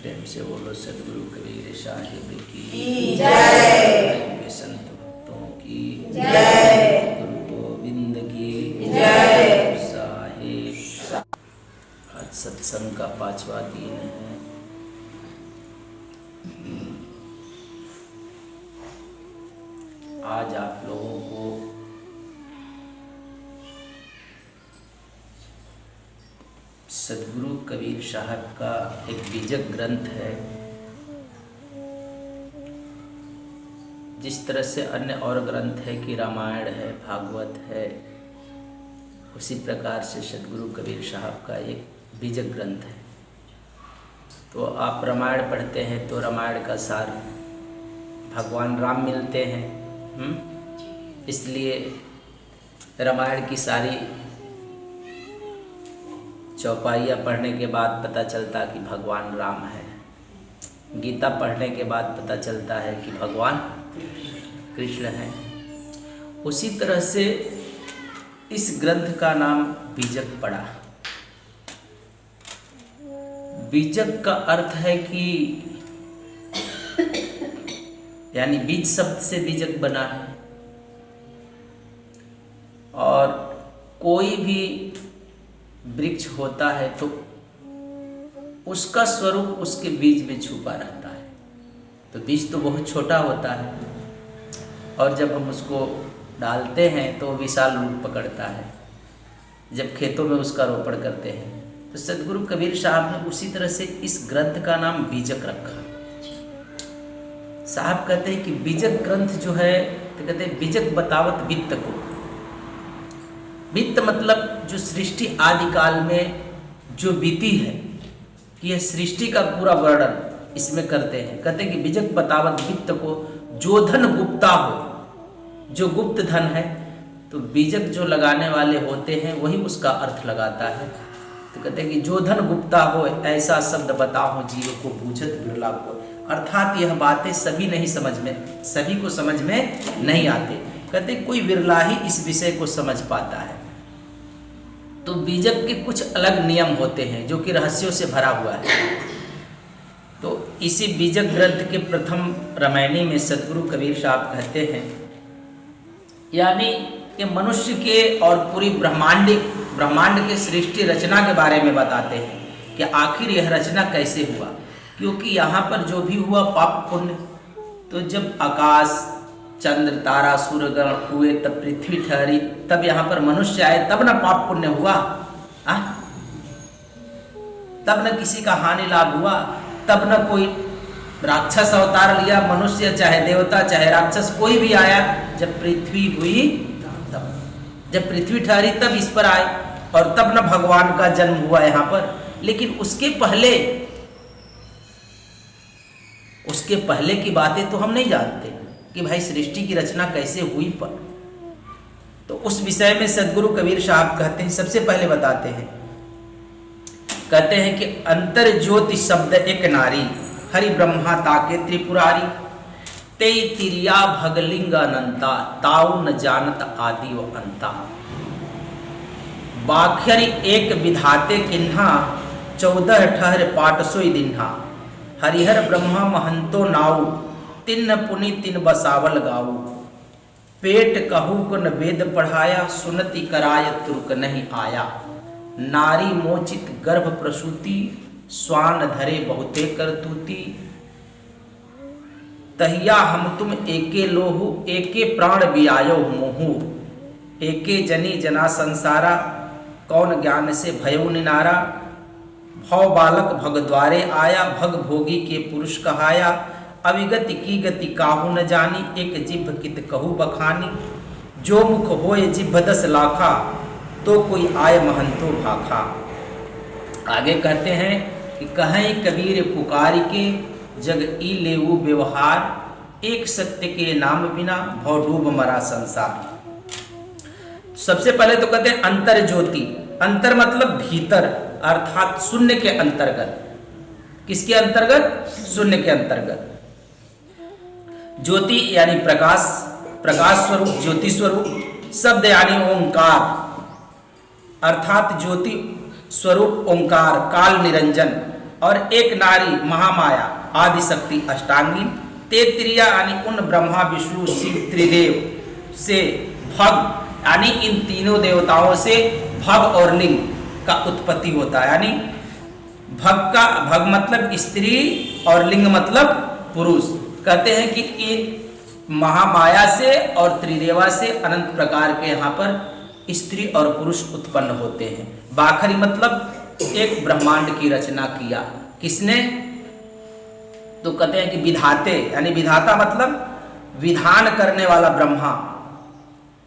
प्रेम से बोलो सदगुरु कबीर साहिब की जय। संत भक्तों की जय। गुरु गोविंद की जय। साहिब। आज सत्संग का 5वां दिन है। आज आप लोगों को सदगुरु कबीर साहब का एक बीजक ग्रंथ है। जिस तरह से अन्य और ग्रंथ है कि रामायण है, भागवत है, उसी प्रकार से सदगुरु कबीर साहब का एक बीजक ग्रंथ है। तो आप रामायण पढ़ते हैं तो रामायण का सार भगवान राम मिलते हैं। इसलिए रामायण की सारी चौपाइयाँ पढ़ने के बाद पता चलता कि भगवान राम है। गीता पढ़ने के बाद पता चलता है कि भगवान कृष्ण है। उसी तरह से इस ग्रंथ का नाम बीजक पड़ा। बीजक का अर्थ है कि यानी बीज शब्द से बीजक बना है। और कोई भी वृक्ष होता है तो उसका स्वरूप उसके बीज में छुपा रहता है। तो बीज तो बहुत छोटा होता है और जब हम उसको डालते हैं तो विशाल रूप पकड़ता है जब खेतों में उसका रोपण करते हैं। तो सदगुरु कबीर साहब ने उसी तरह से इस ग्रंथ का नाम बीजक रखा। साहब कहते हैं कि बीजक ग्रंथ जो है तो कहते हैं बीजक बतावत वित्त को। वित्त मतलब जो सृष्टि आदि काल में जो बीती है कि यह सृष्टि का पूरा वर्णन इसमें करते हैं। कहते हैं कि बीजक बतावत वित्त को जो धन गुप्ता हो, जो गुप्त धन है, तो बीजक जो लगाने वाले होते हैं वही उसका अर्थ लगाता है। तो कहते हैं कि जो धन गुप्ता हो ऐसा शब्द बताओ जीव को बूझत बिरला को। अर्थात यह बातें सभी को समझ में नहीं आते। कहते कोई बिरला ही इस विषय को समझ पाता है। तो बीजक के कुछ अलग नियम होते हैं जो कि रहस्यों से भरा हुआ है। तो इसी बीजक ग्रंथ के प्रथम रामायणी में सदगुरु कबीर साहब कहते हैं, यानी कि मनुष्य के और पूरी ब्रह्मांड के सृष्टि रचना के बारे में बताते हैं कि आखिर यह रचना कैसे हुआ। क्योंकि यहाँ पर जो भी हुआ पाप पुण्य, तो जब आकाश चंद्र तारा सूर्यगण हुए तब पृथ्वी ठहरी, तब यहाँ पर मनुष्य आए, तब न पाप पुण्य हुआ, तब न किसी का हानि लाभ हुआ, तब न कोई राक्षस अवतार लिया, मनुष्य चाहे देवता चाहे राक्षस कोई भी आया। जब पृथ्वी हुई तब, जब पृथ्वी ठहरी तब इस पर आए, और तब न भगवान का जन्म हुआ यहाँ पर। लेकिन उसके पहले की बातें तो हम नहीं जानते कि भाई सृष्टि की रचना कैसे हुई पर। तो उस विषय में सदगुरु कबीर साहब कहते हैं, सबसे पहले बताते हैं, कहते हैं कि अंतर ज्योति शब्द एक नारी, हरि ब्रह्मा ताके त्रिपुरारी, तेई तिरिया भगलिंग अनंता, ताऊ न जानत आदि व अंता। बाख्यरि एक विधाते किन्हा, 14 ठहर पाटसोई दिन्हा, हरिहर ब्रह्मा महंतो नाऊ, तिन्न पुनि तिन बसावल गाऊ। पेट कहू को न वेद पढ़ाया, सुनति कराय तुर्क नहीं आया। नारी मोचित गर्भ प्रसूति, स्वान धरे बहुते करतूती। तहिया हम तुम एके लोहु, एके प्राण बियायो मोहू। एके जनी जना संसारा, कौन ज्ञान से भयउ निनारा। भव बालक भग द्वारे आया, भग भोगी के पुरुष कहाया। अविगति की गति काहू न जानी, एक जिभ कित कहू बखानी। जो मुख होए जिभ 10 लाखा, तो कोई आय महंतो भाखा। आगे कहते हैं कि कहें कबीर पुकारी के, जग ई लेवु व्यवहार। एक सत्य के नाम बिना, भव डूब मरा संसार। सबसे पहले तो कहते हैं अंतर ज्योति। अंतर मतलब भीतर, अर्थात शून्य के अंतर्गत। किसके अंतर्गत? शून्य के अंतर्गत। ज्योति यानी प्रकाश, प्रकाश स्वरूप, ज्योति स्वरूप। शब्द यानी ओंकार, अर्थात ज्योति स्वरूप ओंकार, काल निरंजन। और एक नारी महामाया आदि शक्ति अष्टांगी, ते त्रिया यानी उन ब्रह्मा विष्णु शिव त्रिदेव से भग यानी इन तीनों देवताओं से भग और लिंग का उत्पत्ति होता है। यानी भग मतलब स्त्री और लिंग मतलब पुरुष। कहते हैं कि इन महामाया से और त्रिदेवा से अनंत प्रकार के यहाँ पर स्त्री और पुरुष उत्पन्न होते हैं। बाखरी मतलब एक ब्रह्मांड की रचना किया किसने? तो कहते हैं कि विधाते यानी विधाता मतलब विधान करने वाला ब्रह्मा।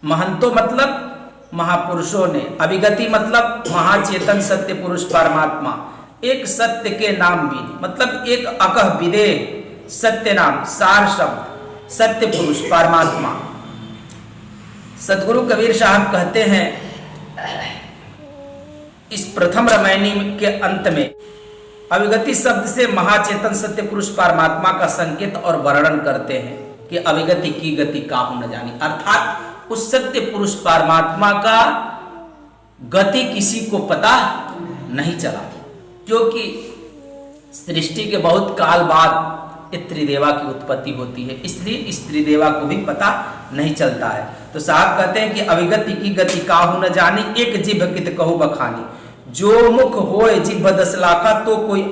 महंतो मतलब महापुरुषों ने। अभिगति मतलब महाचेतन सत्य पुरुष परमात्मा। एक सत्य के नाम भी मतलब एक अकह विदेह सत्य नाम सार शब्द सत्य पुरुष परमात्मा। सदगुरु कबीर साहब कहते हैं इस प्रथम रामायणी के अंत में अभिगति शब्द से महाचेतन सत्य पुरुष परमात्मा का संकेत और वर्णन करते हैं कि अभिगति की गति काहू न जानी, अर्थात उस सत्य पुरुष परमात्मा का गति किसी को पता नहीं चला, क्योंकि सृष्टि के बहुत काल बाद त्रिदेवा की उत्पत्ति होती है, इसलिए इस त्रिदेवा को भी पता नहीं चलता है। तो साहब कहते हैं कि अभिगति की गति काहू न जानी, एक जिभ कित कहू बखानी, जो मुख होए जिभ 10 लाखा तो कोई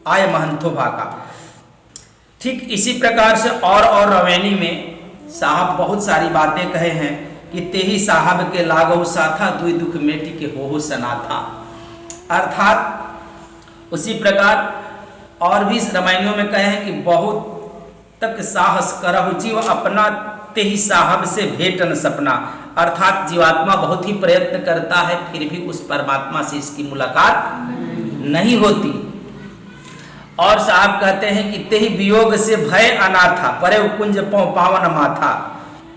आय महंथो भाका। ठीक इसी प्रकार से और रवैनी में साहब बहुत सारी बातें कहे हैं कि तेही साहब के लागो साथा दुई दुख मेटी के हो सनाथा। अर्थात उसी प्रकार और भी रामायणों में कहे हैं कि बहुत तक साहस करहु जीव अपना तेही साहब से भेटन सपना। अर्थात जीवात्मा बहुत ही प्रयत्न करता है फिर भी उस परमात्मा से इसकी मुलाकात नहीं होती। और साहब कहते हैं कि तेही वियोग से भय अनाथा परे कुंज पावन माथा।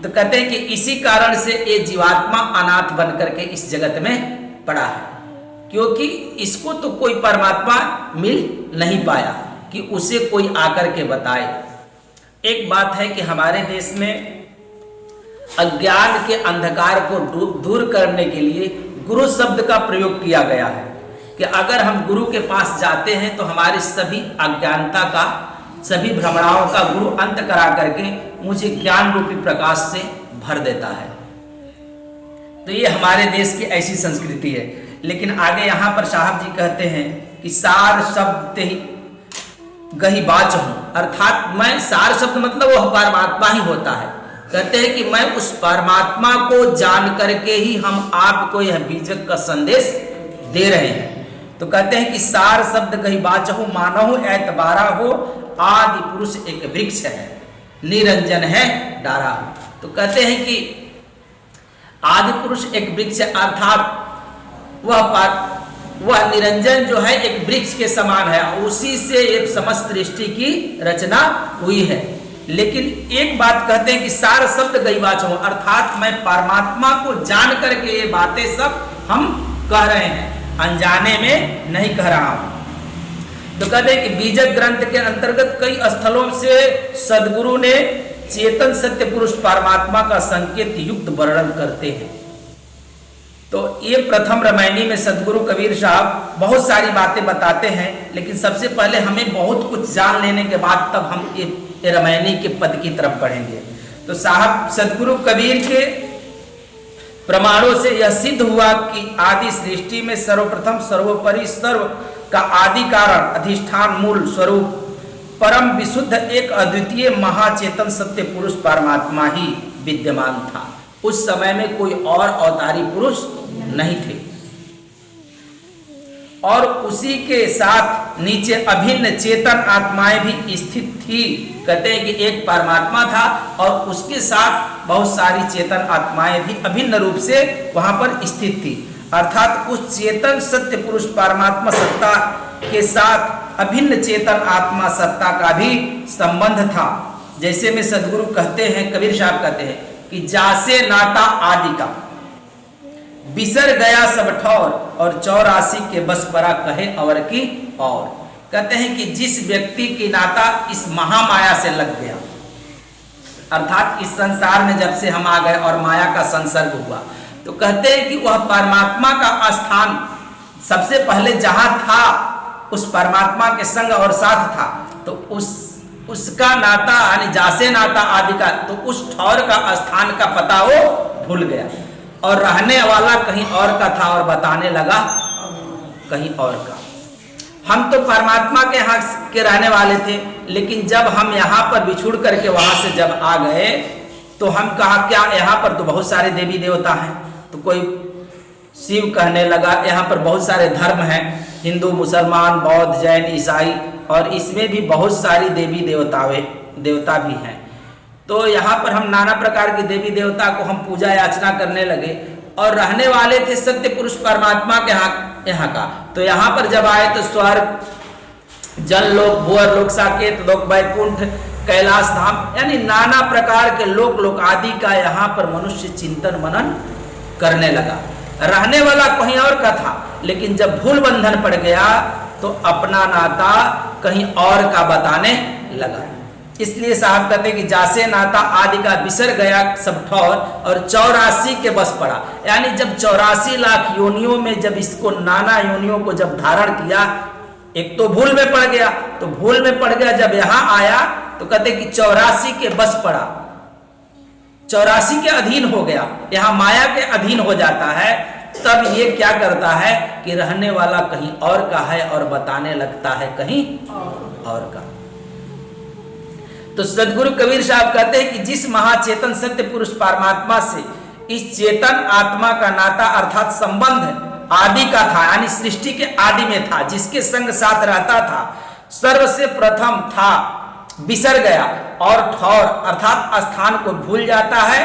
तो कहते हैं कि इसी कारण से ये जीवात्मा अनाथ बन करके इस जगत में पड़ा है, क्योंकि इसको तो कोई परमात्मा मिल नहीं पाया कि उसे कोई आकर के बताए। एक बात है कि हमारे देश में अज्ञान के अंधकार को दूर करने के लिए गुरु शब्द का प्रयोग किया गया है कि अगर हम गुरु के पास जाते हैं तो हमारी सभी अज्ञानता का सभी भ्रमणाओं का गुरु अंत करा करके मुझे ज्ञान रूपी प्रकाश से भर देता है। तो ये हमारे देश की ऐसी संस्कृति है। लेकिन आगे यहाँ पर साहब जी कहते हैं कि सार शब्द ही गही बाच हूं, अर्थात मैं सार शब्द मतलब वह परमात्मा ही होता है। कहते हैं कि मैं उस परमात्मा को जान करके ही हम आपको यह बीजक का संदेश दे रहे हैं। तो कहते हैं कि सार शब्द गही बाच हूं, मानहु एतबारा हो, आदि पुरुष एक वृक्ष है, निरंजन है डारा। तो कहते हैं कि आदि पुरुष एक वृक्ष है, अर्थात वह निरंजन जो है एक वृक्ष के समान है, उसी से एक समस्त सृष्टि की रचना हुई है। लेकिन एक बात कहते हैं कि सार शब्द गई बात हो, अर्थात मैं परमात्मा को जान करके ये बातें सब हम कह रहे हैं, अनजाने में नहीं कह रहा हूं। तो कहते हैं कि बीजक ग्रंथ के अंतर्गत कई स्थलों से सदगुरु ने चेतन सत्य पुरुष परमात्मा का संकेत युक्त वर्णन करते हैं। तो ये प्रथम रामायणी में सदगुरु कबीर साहब बहुत सारी बातें बताते हैं, लेकिन सबसे पहले हमें बहुत कुछ जान लेने के बाद तब हम ये रामायणी के पद की तरफ बढ़ेंगे। तो साहब सदगुरु कबीर के प्रमाणों से यह सिद्ध हुआ कि आदि सृष्टि में सर्वप्रथम सर्वोपरि सर्व का आदि कारण अधिष्ठान मूल स्वरूप परम विशुद्ध एक अद्वितीय महाचेतन सत्य पुरुष परमात्मा ही विद्यमान था। उस समय में कोई और अवतारी पुरुष नहीं थे, और उसी के साथ नीचे अभिन्न चेतन आत्माएं भी स्थित थी। कहते हैं कि एक परमात्मा था और उसके साथ बहुत सारी चेतन आत्माएं भी अभिन्न रूप से वहां पर स्थित थी। अर्थात उस चेतन सत्य पुरुष परमात्मा सत्ता के साथ अभिन्न चेतन आत्मा सत्ता का भी संबंध था। जैसे में सदगुरु कहते हैं, कबीर साहब कहते हैं कि जासे नाता आदि का बिसर गया सब ठौर, और 84 के बस परा कहे और की और। कहते हैं कि जिस व्यक्ति की नाता इस महामाया से लग गया, अर्थात इस संसार में जब से हम आ गए और माया का संसर्ग हुआ, तो कहते हैं कि वह परमात्मा का स्थान सबसे पहले जहां था उस परमात्मा के संग और साथ था, तो उसका नाता यानी जासे नाता आदि का, तो उस ठौर का स्थान का पता वो भूल गया और रहने वाला कहीं और का था और बताने लगा कहीं और का। हम तो परमात्मा के यहाँ के रहने वाले थे, लेकिन जब हम यहाँ पर बिछुड़ करके वहां से जब आ गए तो हम कहा क्या यहाँ पर तो बहुत सारे देवी देवता हैं, तो कोई शिव कहने लगा, यहाँ पर बहुत सारे धर्म हैं, हिंदू मुसलमान बौद्ध जैन ईसाई, और इसमें भी बहुत सारी देवी देवता भी हैं। तो यहाँ पर हम नाना प्रकार के देवी देवता को हम पूजा याचना करने लगे और रहने वाले थे सत्य पुरुष परमात्मा के यहाँ का। तो यहाँ पर जब आए तो स्वर्ग जल लोक भूअर लोक साकेत लोक वैकुंठ कैलाश धाम यानी नाना प्रकार के लोक आदि का यहाँ पर मनुष्य चिंतन मनन करने लगा। रहने वाला कहीं और का था, लेकिन जब भूल बंधन पड़ गया तो अपना नाता कहीं और का बताने लगा। इसलिए साहब कहते कि जासे नाता आदि का बिसर गया सब ठौर और 84 के बस पड़ा। यानी जब 84 लाख योनियों में जब इसको नाना योनियों को जब धारण किया, एक तो भूल में पड़ गया, तो भूल में पड़ गया, जब यहाँ आया तो कहते कि 84 के बस पड़ा, 84 के अधीन हो गया, यहाँ माया के अधीन हो जाता है। तब ये क्या करता है कि रहने वाला कहीं और का है और बताने लगता है कहीं और का। तो सदगुरु कबीर साहब कहते हैं कि जिस महाचेतन सत्य पुरुष परमात्मा से इस चेतन आत्मा का नाता अर्थात संबंध आदि का था, यानी सृष्टि के आदि में था, जिसके संग साथ रहता था, सर्व से प्रथम था, बिसर गया और ठौर अर्थात स्थान को भूल जाता है।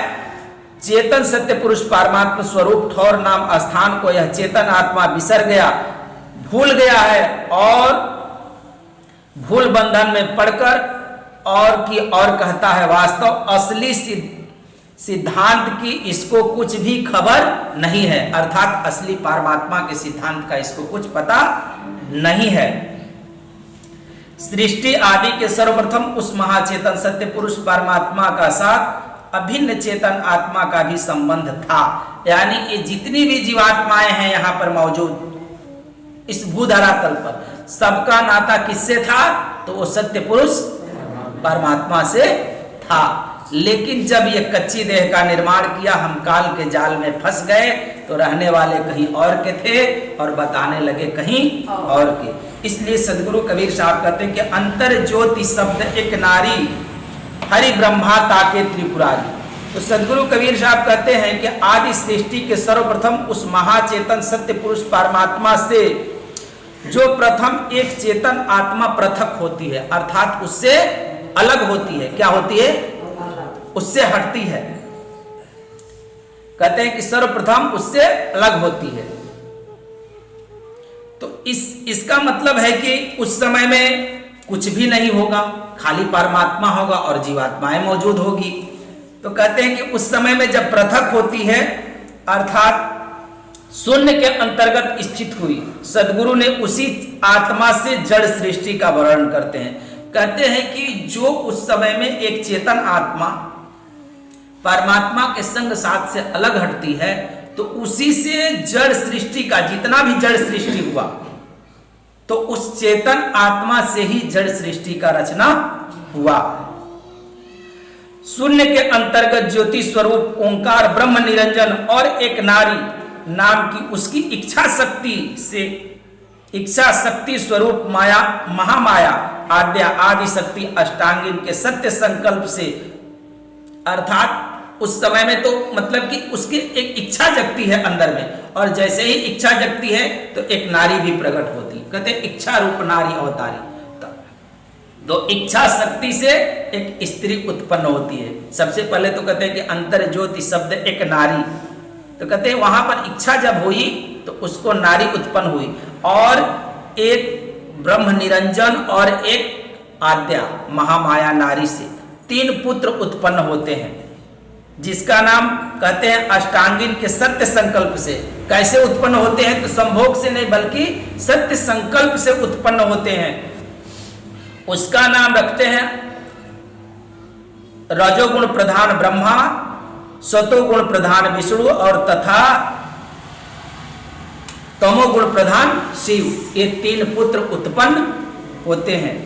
चेतन सत्य पुरुष परमात्मा स्वरूप ठौर नाम स्थान को यह चेतन आत्मा बिसर गया, भूल गया है और भूल बंधन में पड़कर और कहता है वास्तव असली सिद्धांत की इसको कुछ भी खबर नहीं है, अर्थात असली परमात्मा के सिद्धांत का इसको कुछ पता नहीं है। सृष्टि आदि के सर्वप्रथम उस महाचेतन सत्य पुरुष परमात्मा का साथ अभिन्न चेतन आत्मा का भी संबंध था। यानी ये जितनी भी जीवात्माएं हैं यहाँ पर मौजूद इस भूधरातल पर, सबका नाता किससे था? तो वो सत्य पुरुष परमात्मा से था। लेकिन जब ये कच्ची देह का निर्माण किया, हम काल के जाल में फंस गए, तो रहने वाले कहीं और के थे और बताने लगे कहीं और के। इसलिए सदगुरु कबीर साहब कहते हैं कि अंतर ज्योति शब्द एक नारी हरि ब्रह्मा ताके त्रिपुरारी। तो सदगुरु कबीर साहब कहते हैं कि आदि सृष्टि के सर्वप्रथम उस महाचेतन सत्य पुरुष परमात्मा से जो प्रथम एक चेतन आत्मा पृथक होती है, अर्थात उससे अलग होती है। क्या होती है? उससे हटती है। कहते हैं कि सर्वप्रथम उससे अलग होती है। तो इसका मतलब है कि उस समय में कुछ भी नहीं होगा, खाली परमात्मा होगा और जीवात्माएं मौजूद होगी। तो कहते हैं कि उस समय में जब पृथक होती है, अर्थात शून्य के अंतर्गत स्थित हुई, सदगुरु ने उसी आत्मा से जड़ सृष्टि का वर्णन करते हैं। कहते हैं कि जो उस समय में एक चेतन आत्मा परमात्मा के संग साथ से अलग हटती है, तो उसी से जड़ सृष्टि का जितना भी जड़ सृष्टि हुआ, तो उस चेतन आत्मा से ही जड़ सृष्टि का रचना हुआ। शून्य के अंतर्गत ज्योति स्वरूप ओंकार ब्रह्म निरंजन और एक नारी नाम की उसकी इच्छा शक्ति स्वरूप माया महामाया आद्या आदि शक्ति अष्टांगिन के सत्य संकल्प से, अर्थात उस समय में तो मतलब कि उसकी एक इच्छा जगती है अंदर में, और जैसे ही इच्छा जगती है तो एक नारी भी प्रकट होती। कहते इच्छा रूप नारी अवतारी। तो इच्छा शक्ति से एक स्त्री उत्पन्न होती है। सबसे पहले तो कहते हैं कि अंतर ज्योति शब्द एक नारी, तो कहते हैं वहां पर इच्छा जब हुई तो उसको नारी उत्पन्न हुई, और एक ब्रह्म निरंजन और एक आद्या महामाया नारी से 3 पुत्र उत्पन्न होते हैं, जिसका नाम कहते हैं अष्टांगिन के सत्य संकल्प से। कैसे उत्पन्न होते हैं? तो संभोग से नहीं बल्कि सत्य संकल्प से उत्पन्न होते हैं। उसका नाम रखते हैं रजोगुण प्रधान ब्रह्मा, सतोगुण प्रधान विष्णु और तथा तमोगुण प्रधान शिव, ये 3 पुत्र उत्पन्न होते हैं।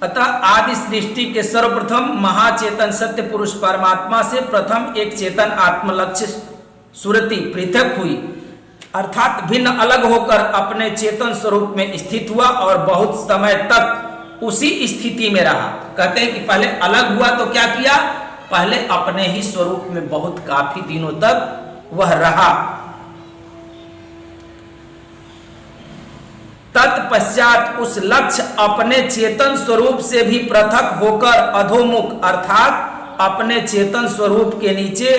अतः आदि सृष्टि के सर्वप्रथम महाचेतन सत्य पुरुष परमात्मा से प्रथम एक चेतन आत्मलक्ष्य सुरति पृथक हुई, अर्थात भिन्न अलग होकर अपने चेतन स्वरूप में स्थित हुआ और बहुत समय तक उसी स्थिति में रहा। कहते हैं कि पहले अलग हुआ तो क्या किया, पहले अपने ही स्वरूप में बहुत काफी दिनों तक वह रहा। तत्पश्चात उस लक्ष्य अपने चेतन स्वरूप से भी पृथक होकर अधोमुख अर्थात अपने चेतन स्वरूप के नीचे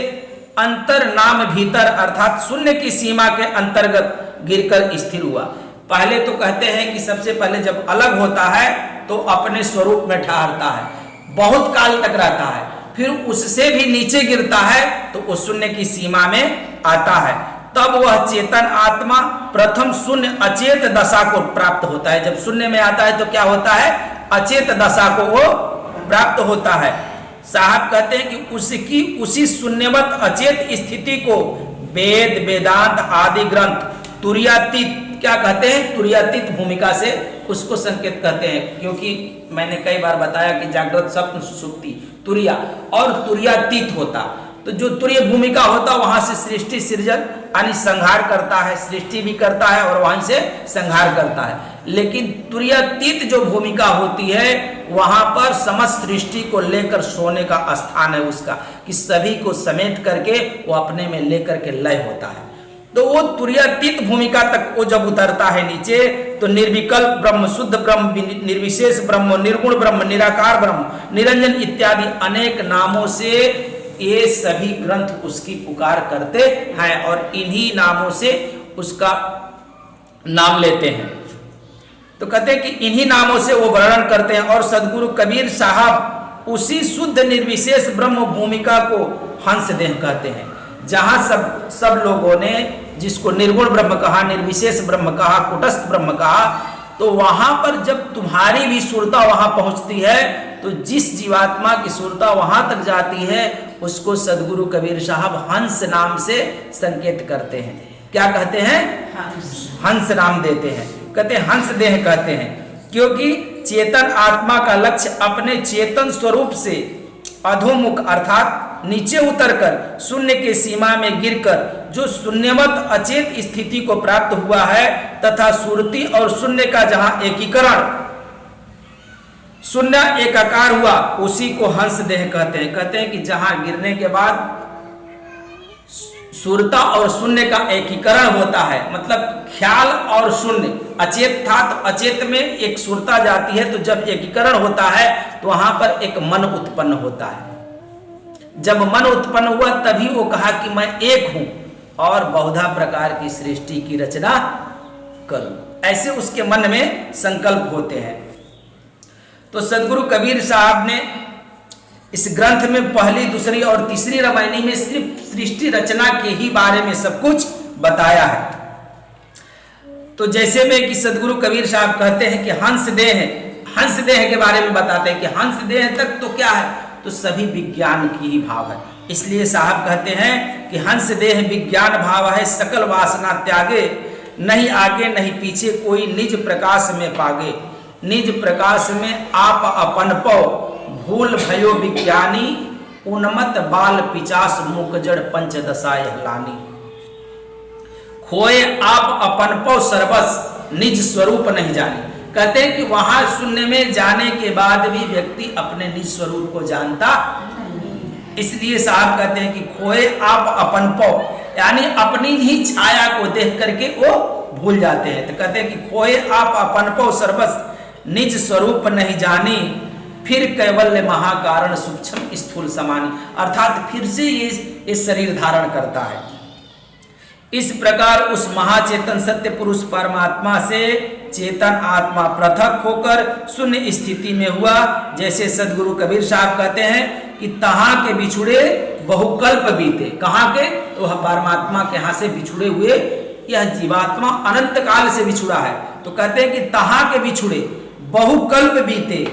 अंतर नाम भीतर अर्थात शून्य की सीमा के अंतर्गत गिरकर स्थिर हुआ। पहले तो कहते हैं कि सबसे पहले जब अलग होता है तो अपने स्वरूप में ठहरता है, बहुत काल तक रहता है, फिर उससे भी नीचे गिरता है तो उस शून्य की सीमा में आता है। तब वह चेतन आत्मा प्रथम शून्य अचेत दशा को प्राप्त होता है। जब शून्य में आता है तो क्या होता है, अचेत दशा को वो प्राप्त होता है। साहब कहते हैं कि उसकी उसी शून्यवत अचेत स्थिति को वेद वेदांत आदि ग्रंथ तुर्यातीत क्या कहते हैं, तुर्यातीत भूमिका से उसको संकेत कहते हैं। क्योंकि मैंने कई बार बताया कि जागृत स्वप्न सुषुप्ति तुर्या और तुर्यातीत होता, तो जो तुर्य भूमिका होता वहां से सृष्टि सृजन यानी संहार करता है, सृष्टि भी करता है और वहीं से संहार करता है। लेकिन तुर्यातीत जो भूमिका होती है वहां पर समस्त सृष्टि को लेकर सोने का स्थान है उसका, कि सभी को समेट करके वो अपने में लेकर के लय होता है। तो वो तुर्यातीत भूमिका तक वो जब उतरता है नीचे तो निर्विकल्प ब्रह्म, शुद्ध ब्रह्म, निर्विशेष ब्रह्म, निर्गुण ब्रह्म, निराकार ब्रह्म, निरंजन इत्यादि अनेक नामों से ये सभी ग्रंथ उसकी पुकार करते हैं और इन्हीं नामों से उसका नाम लेते हैं। तो कहते हैं कि इन्हीं नामों से वो वर्णन करते हैं। और सदगुरु कबीर साहब उसी शुद्ध निर्विशेष ब्रह्म भूमिका को हंस देह कहते हैं। जहां सब लोगों ने जिसको निर्गुण ब्रह्म कहा, निर्विशेष ब्रह्म कहा, कुटस्थ ब्रह्म कहा, तो वहां पर जब तुम्हारी भी सुरता वहां पहुंचती है तो जिस जीवात्मा की सुरता वहां तक जाती है उसको सदगुरु कबीर साहब हंस नाम से संकेत करते हैं। क्या कहते हैं, हंस नाम देते हैं। कहते हैं हंस देह कहते हैं क्योंकि चेतन आत्मा का लक्ष्य अपने चेतन स्वरूप से अधोमुख अर्थात नीचे उतरकर शून्य के सीमा में गिरकर जो शून्यवत अचेत स्थिति को प्राप्त हुआ है तथा सुरति और शून्य का जहां एकीकरण शून्य एकाकार हुआ उसी को हंस देह कहते हैं। कहते हैं कि जहां गिरने के बाद सुरता और शून्य का एकीकरण होता है, मतलब ख्याल और शून्य अचेत था तो अचेत में एक सुरता जाती है, तो जब एकीकरण होता है तो वहां पर एक मन उत्पन्न होता है। जब मन उत्पन्न हुआ तभी वो कहा कि मैं एक हूं और बहुधा प्रकार की सृष्टि की रचना करूं, ऐसे उसके मन में संकल्प होते हैं। तो सदगुरु कबीर साहब ने इस ग्रंथ में पहली, दूसरी और तीसरी रामायणी में सिर्फ सृष्टि रचना के ही बारे में सब कुछ बताया है। तो जैसे में कि सदगुरु कबीर साहब कहते हैं कि हंस देह के बारे में बताते हैं कि हंस देह तक तो क्या है, तो सभी विज्ञान की ही भाव है। इसलिए साहब कहते हैं कि हंस देह विज्ञान भाव है, सकल वासना त्यागे, नहीं आगे नहीं पीछे कोई निज प्रकाश में पागे, निज प्रकाश में आप अपन पौ, भूल भयो विज्ञानी, उन्मत बाल पिचास मुकजड़ पंचदशा लानी। खोए आप अपन पौ सर्वस, निज स्वरूप नहीं जानी। कहते हैं कि वहां शून्य में जाने के बाद भी व्यक्ति अपने निज स्वरूप को जानता, इसलिए साहब कहते हैं कि खोए आप अपन पौ, यानी अपनी ही छाया को देख करके वो भूल जाते हैं। तो कहते हैं कि खोए आप अपन पौ सर्वस, निज स्वरूप नहीं जानी, फिर कैवल्य महाकारण सूक्ष्म स्थूल समानी, अर्थात फिर से ये शरीर धारण करता है। इस प्रकार उस महाचेतन सत्य पुरुष परमात्मा से चेतन आत्मा पृथक होकर शून्य स्थिति में हुआ। जैसे सदगुरु कबीर साहब कहते हैं कि तहां के बिछुड़े बहुकल्प बीते। कहां के, तो परमात्मा के यहां से बिछुड़े हुए यह जीवात्मा अनंत काल से बिछुड़ा है। तो कहते हैं कि तहां के बिछुड़े बहुकल्प बीते,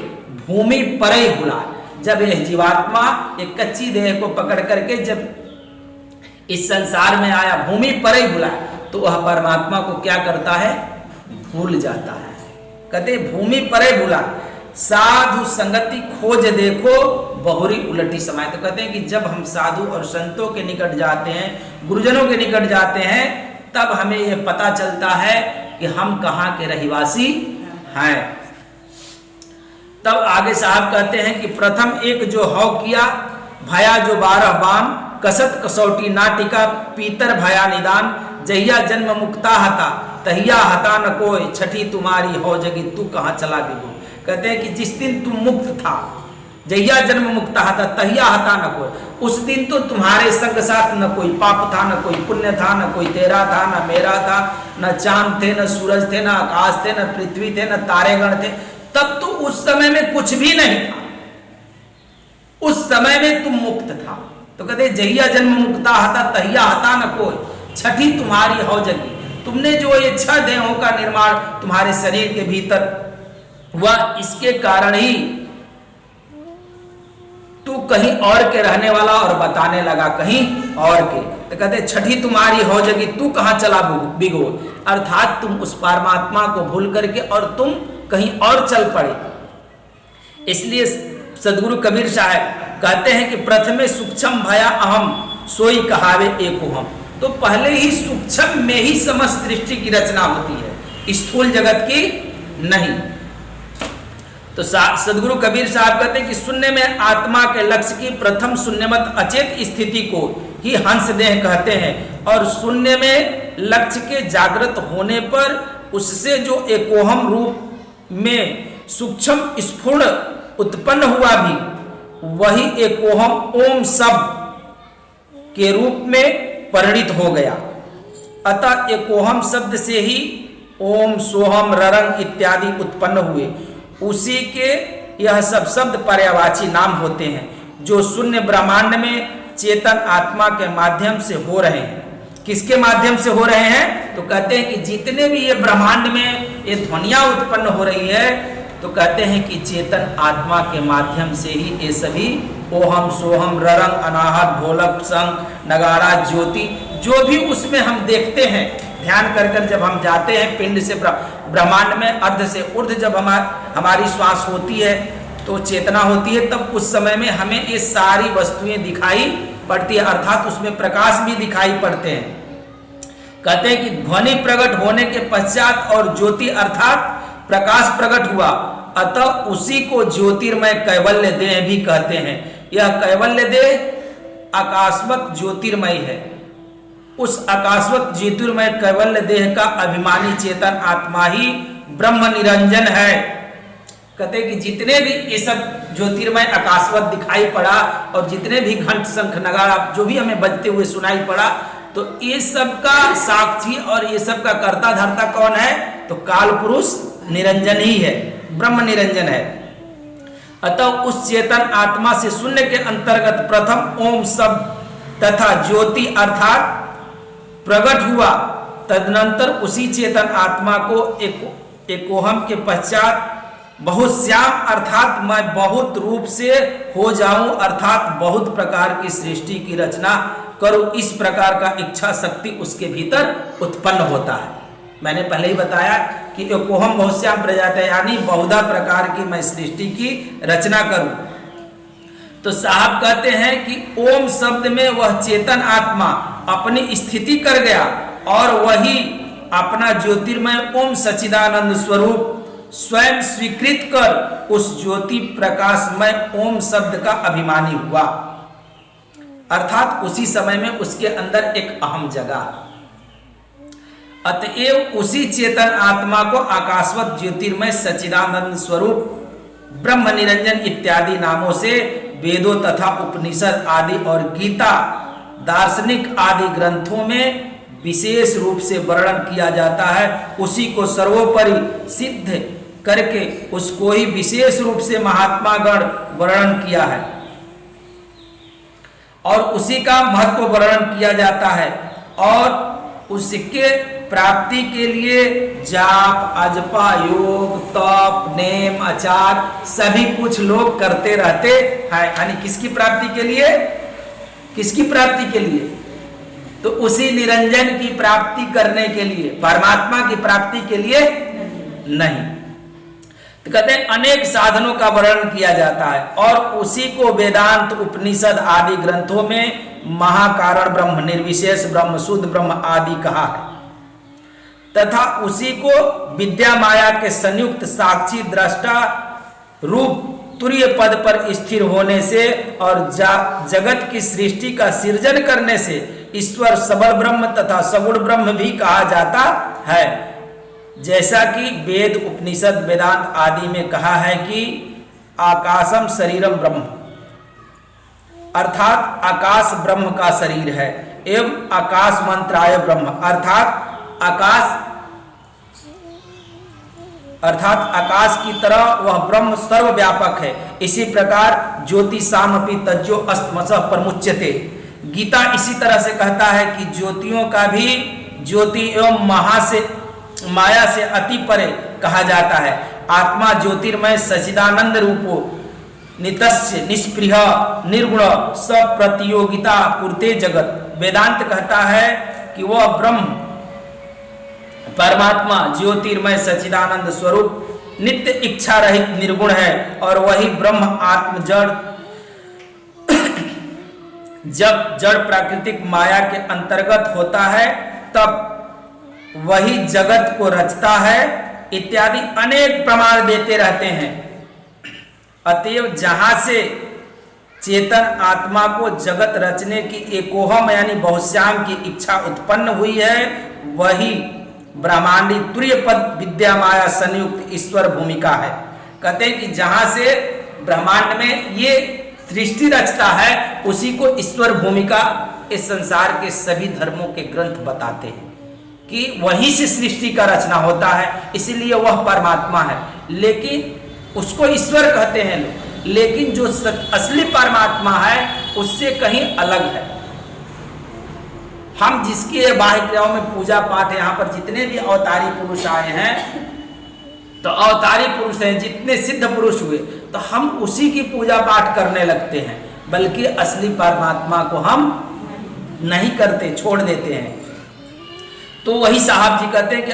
भूमि परे भुला। जब यह जीवात्मा एक कच्ची देह को पकड़ करके जब इस संसार में आया, भूमि पर ही बुलाया, तो वह परमात्मा को क्या करता है? भूल जाता है। कहते भूमि पर ही बुला, साधु संगति खोज देखो, बहुरी उलटी समाये। तो कहते हैं कि जब हम साधु और संतों के निकट जाते हैं, गुरुजनों के निकट जाते हैं, तब हमें यह पता चलता है कि हम कहाँ के रहिवासी हैं। तब आगे साहब कहते हैं कि प्रथम एक जो हव किया, भया जो 12 बान, कसत कसौटी नाटिका, पीतर भया निदान, जहिया जन्म मुक्ता हता, तहिया हता न कोई, छठी तुम्हारी हो जगी, तू कहाँ चला बिगु। कहते हैं कि जिस दिन तुम मुक्त था, जहिया जन्म मुक्ता हता, तहिया हता न कोई, उस दिन तो तुम्हारे संग साथ न कोई पाप था, न कोई पुण्य था, न कोई तेरा था, न मेरा था, न चांद थे, न सूरज थे, न आकाश थे, न पृथ्वी थे, न तारेगण थे। तब तो उस समय में कुछ भी नहीं था, उस समय में तुम मुक्त था। तो कहते जहिया जन्म मुक्ता हता, तहिया हता न कोई, छठी तुम्हारी हो जगी। तुमने जो ये 6 देहों का निर्माण तुम्हारे शरीर के भीतर हुआ, इसके कारण ही तू कहीं और के रहने वाला और बताने लगा कहीं और के। तो कहते छठी तुम्हारी हो जगी, तू कहाँ चला बिगो। अर्थात तुम उस परमात्मा को भूल करके और तुम कहीं और चल पड़े। इसलिए सदगुरु कबीर साहब कहते हैं कि प्रथमे सूक्ष्म भया अहम, सोई कहावे एको हम। तो पहले ही सूक्ष्म में ही समस्त सृष्टि की रचना होती है, स्थूल जगत की नहीं। तो सदगुरु कबीर साहब कहते हैं कि शून्य में आत्मा के लक्ष्य की प्रथम शून्यमत अचेत स्थिति को ही हंस देह कहते हैं, और शून्य में लक्ष्य के जागृत होने पर उससे जो एकोहम रूप में सूक्ष्म स्फुरण उत्पन्न हुआ भी, वही एकोहम ओम शब्द के रूप में परिणित हो गया। अतः एकोहम शब्द से ही ओम, सोहम, ररंग इत्यादि उत्पन्न हुए। उसी के यह सब शब्द पर्यायवाची नाम होते हैं, जो शून्य ब्रह्मांड में चेतन आत्मा के माध्यम से हो रहे हैं। किसके माध्यम से हो रहे हैं? तो कहते हैं कि जितने भी ये ब्रह्मांड में ये ध्वनियां उत्पन्न हो रही है, तो कहते हैं कि चेतन आत्मा के माध्यम से ही ये सभी ओहम, सोहम, ररंग, अनाहत, ढोलक, शंख, नगारा, ज्योति, जो भी उसमें हम देखते हैं, ध्यान कर कर जब हम जाते हैं पिंड से ब्रह्मांड में, अर्ध से ऊर्ध्व जब हमारी श्वास होती है तो चेतना होती है, तब उस समय में हमें ये सारी वस्तुएं दिखाई पड़ती है, अर्थात उसमें प्रकाश भी दिखाई पड़ते हैं। कहते हैं कि ध्वनि प्रकट होने के पश्चात और ज्योति अर्थात प्रकाश प्रकट हुआ, अतः उसी को ज्योतिर्मय कैवल्य देह भी कहते हैं। यह कैवल्य देह आकाशवत ज्योतिर्मय है। उस आकाशवत ज्योतिर्मय कैवल्य देह का अभिमानी चेतन आत्मा ही ब्रह्म निरंजन है। कहते हैं कि जितने भी ये सब ज्योतिर्मय आकाशवत दिखाई पड़ा और जितने भी घंट, शंख, नगाड़ा जो भी हमें बजते हुए सुनाई पड़ा, तो ये सब का साक्षी और ये सब का कर्ता धर्ता कौन है? तो काल पुरुष निरंजन ही है, ब्रह्म निरंजन है। अतः उस चेतन आत्मा से शून्य के अंतर्गत प्रथम ओम शब्द तथा ज्योति अर्थात प्रकट हुआ। तदनंतर उसी चेतन आत्मा को एकोहम के पश्चात बहुत श्याम अर्थात मैं बहुत रूप से हो जाऊं, अर्थात बहुत प्रकार की सृष्टि की रचना करूं, इस प्रकार का इच्छा शक्ति उसके भीतर उत्पन्न होता है। मैंने पहले ही बताया कि एकोहम बहुत श्याम प्रजाता, यानी बहुधा प्रकार की मैं सृष्टि की रचना करूं। तो साहब कहते हैं कि ओम शब्द में वह चेतन आत्मा अपनी स्थिति कर गया और वही अपना ज्योतिर्मय ओम सच्चिदानंद स्वरूप स्वयं स्वीकृत कर उस ज्योति प्रकाशमय ओम शब्द का अभिमानी हुआ, अर्थात उसी समय में उसके अंदर एक अहम जगा। अतएव उसी चेतन आत्मा को आकाशवत ज्योतिर्मय सच्चिदानंद स्वरूप ब्रह्म निरंजन इत्यादि नामों से वेदों तथा उपनिषद आदि और गीता, दार्शनिक आदि ग्रंथों में विशेष रूप से वर्णन किया जाता है। उसी को सर्वोपरि सिद्ध करके उसको ही विशेष रूप से महात्मा गण वर्णन किया है और उसी का महत्व वर्णन किया जाता है, और उसके प्राप्ति के लिए जाप, अजपा, योग, तप, नेम, आचार सभी कुछ लोग करते रहते हैं। यानी किसकी प्राप्ति के लिए? किसकी प्राप्ति के लिए? तो उसी निरंजन की प्राप्ति करने के लिए, परमात्मा की प्राप्ति के लिए नहीं। तो कहते हैं अनेक साधनों का वर्णन किया जाता है और उसी को वेदांत, उपनिषद आदि ग्रंथों में महाकारण ब्रह्म, निर्विशेष ब्रह्म, शुद्ध ब्रह्म आदि कहा है तथा उसी को विद्या माया के संयुक्त साक्षी दृष्टा रूप तुरीय पद पर स्थिर होने से और जगत की सृष्टि का सृजन करने से ईश्वर सबल ब्रह्म तथा सगुण ब्रह्म भी कहा जाता है। जैसा कि वेद, उपनिषद, वेदांत आदि में कहा है कि आकाशम शरीरम ब्रह्म, अर्थात आकाश ब्रह्म का शरीर है, एवं आकाश मंत्राय ब्रह्म, अर्थात आकाश की तरह वह ब्रह्म सर्वव्यापक है। इसी प्रकार ज्योतिषामपि तज्जो अस्तमसः परमुच्यते, गीता इसी तरह से कहता है कि ज्योतियों का भी ज्योति एवं माया से अति परे कहा जाता है। आत्मा ज्योतिर्मय सच्चिदानंद रूपो नितस्य निष्प्रिय निर्गुण सप्रतियोगिता पूर्ते जगत। वेदांत कहता है कि वह ब्रह्म परमात्मा ज्योतिर्मय सच्चिदानंद स्वरूप नित्य इच्छा रहित निर्गुण है और वही ब्रह्म आत्म जड़ जब जड़ प्राकृतिक माया के अंतर्गत होता है तब वही जगत को रचता है इत्यादि अनेक प्रमाण देते रहते हैं। अतएव जहां से चेतन आत्मा को जगत रचने की एकोहम यानी बहुश्याम की इच्छा उत्पन्न हुई है, वही ब्रह्मांडी तुरीय पद विद्या माया संयुक्त ईश्वर भूमिका है। कहते हैं कि जहां से ब्रह्मांड में ये सृष्टि रचता है उसी को ईश्वर भूमिका इस संसार के सभी धर्मों के ग्रंथ बताते हैं कि वहीं से सृष्टि का रचना होता है, इसीलिए वह परमात्मा है। लेकिन उसको ईश्वर कहते हैं लोग, लेकिन जो असली परमात्मा है उससे कहीं अलग है। हम जिसके बाह्य क्रियाओं में पूजा पाठ है, यहाँ पर जितने भी अवतारी पुरुष आए हैं तो अवतारी पुरुष हैं, जितने सिद्ध पुरुष हुए तो हम उसी की पूजा पाठ करने लगते हैं, बल्कि असली परमात्मा को हम नहीं करते, छोड़ देते हैं। तो वही साहब जी कहते हैं कि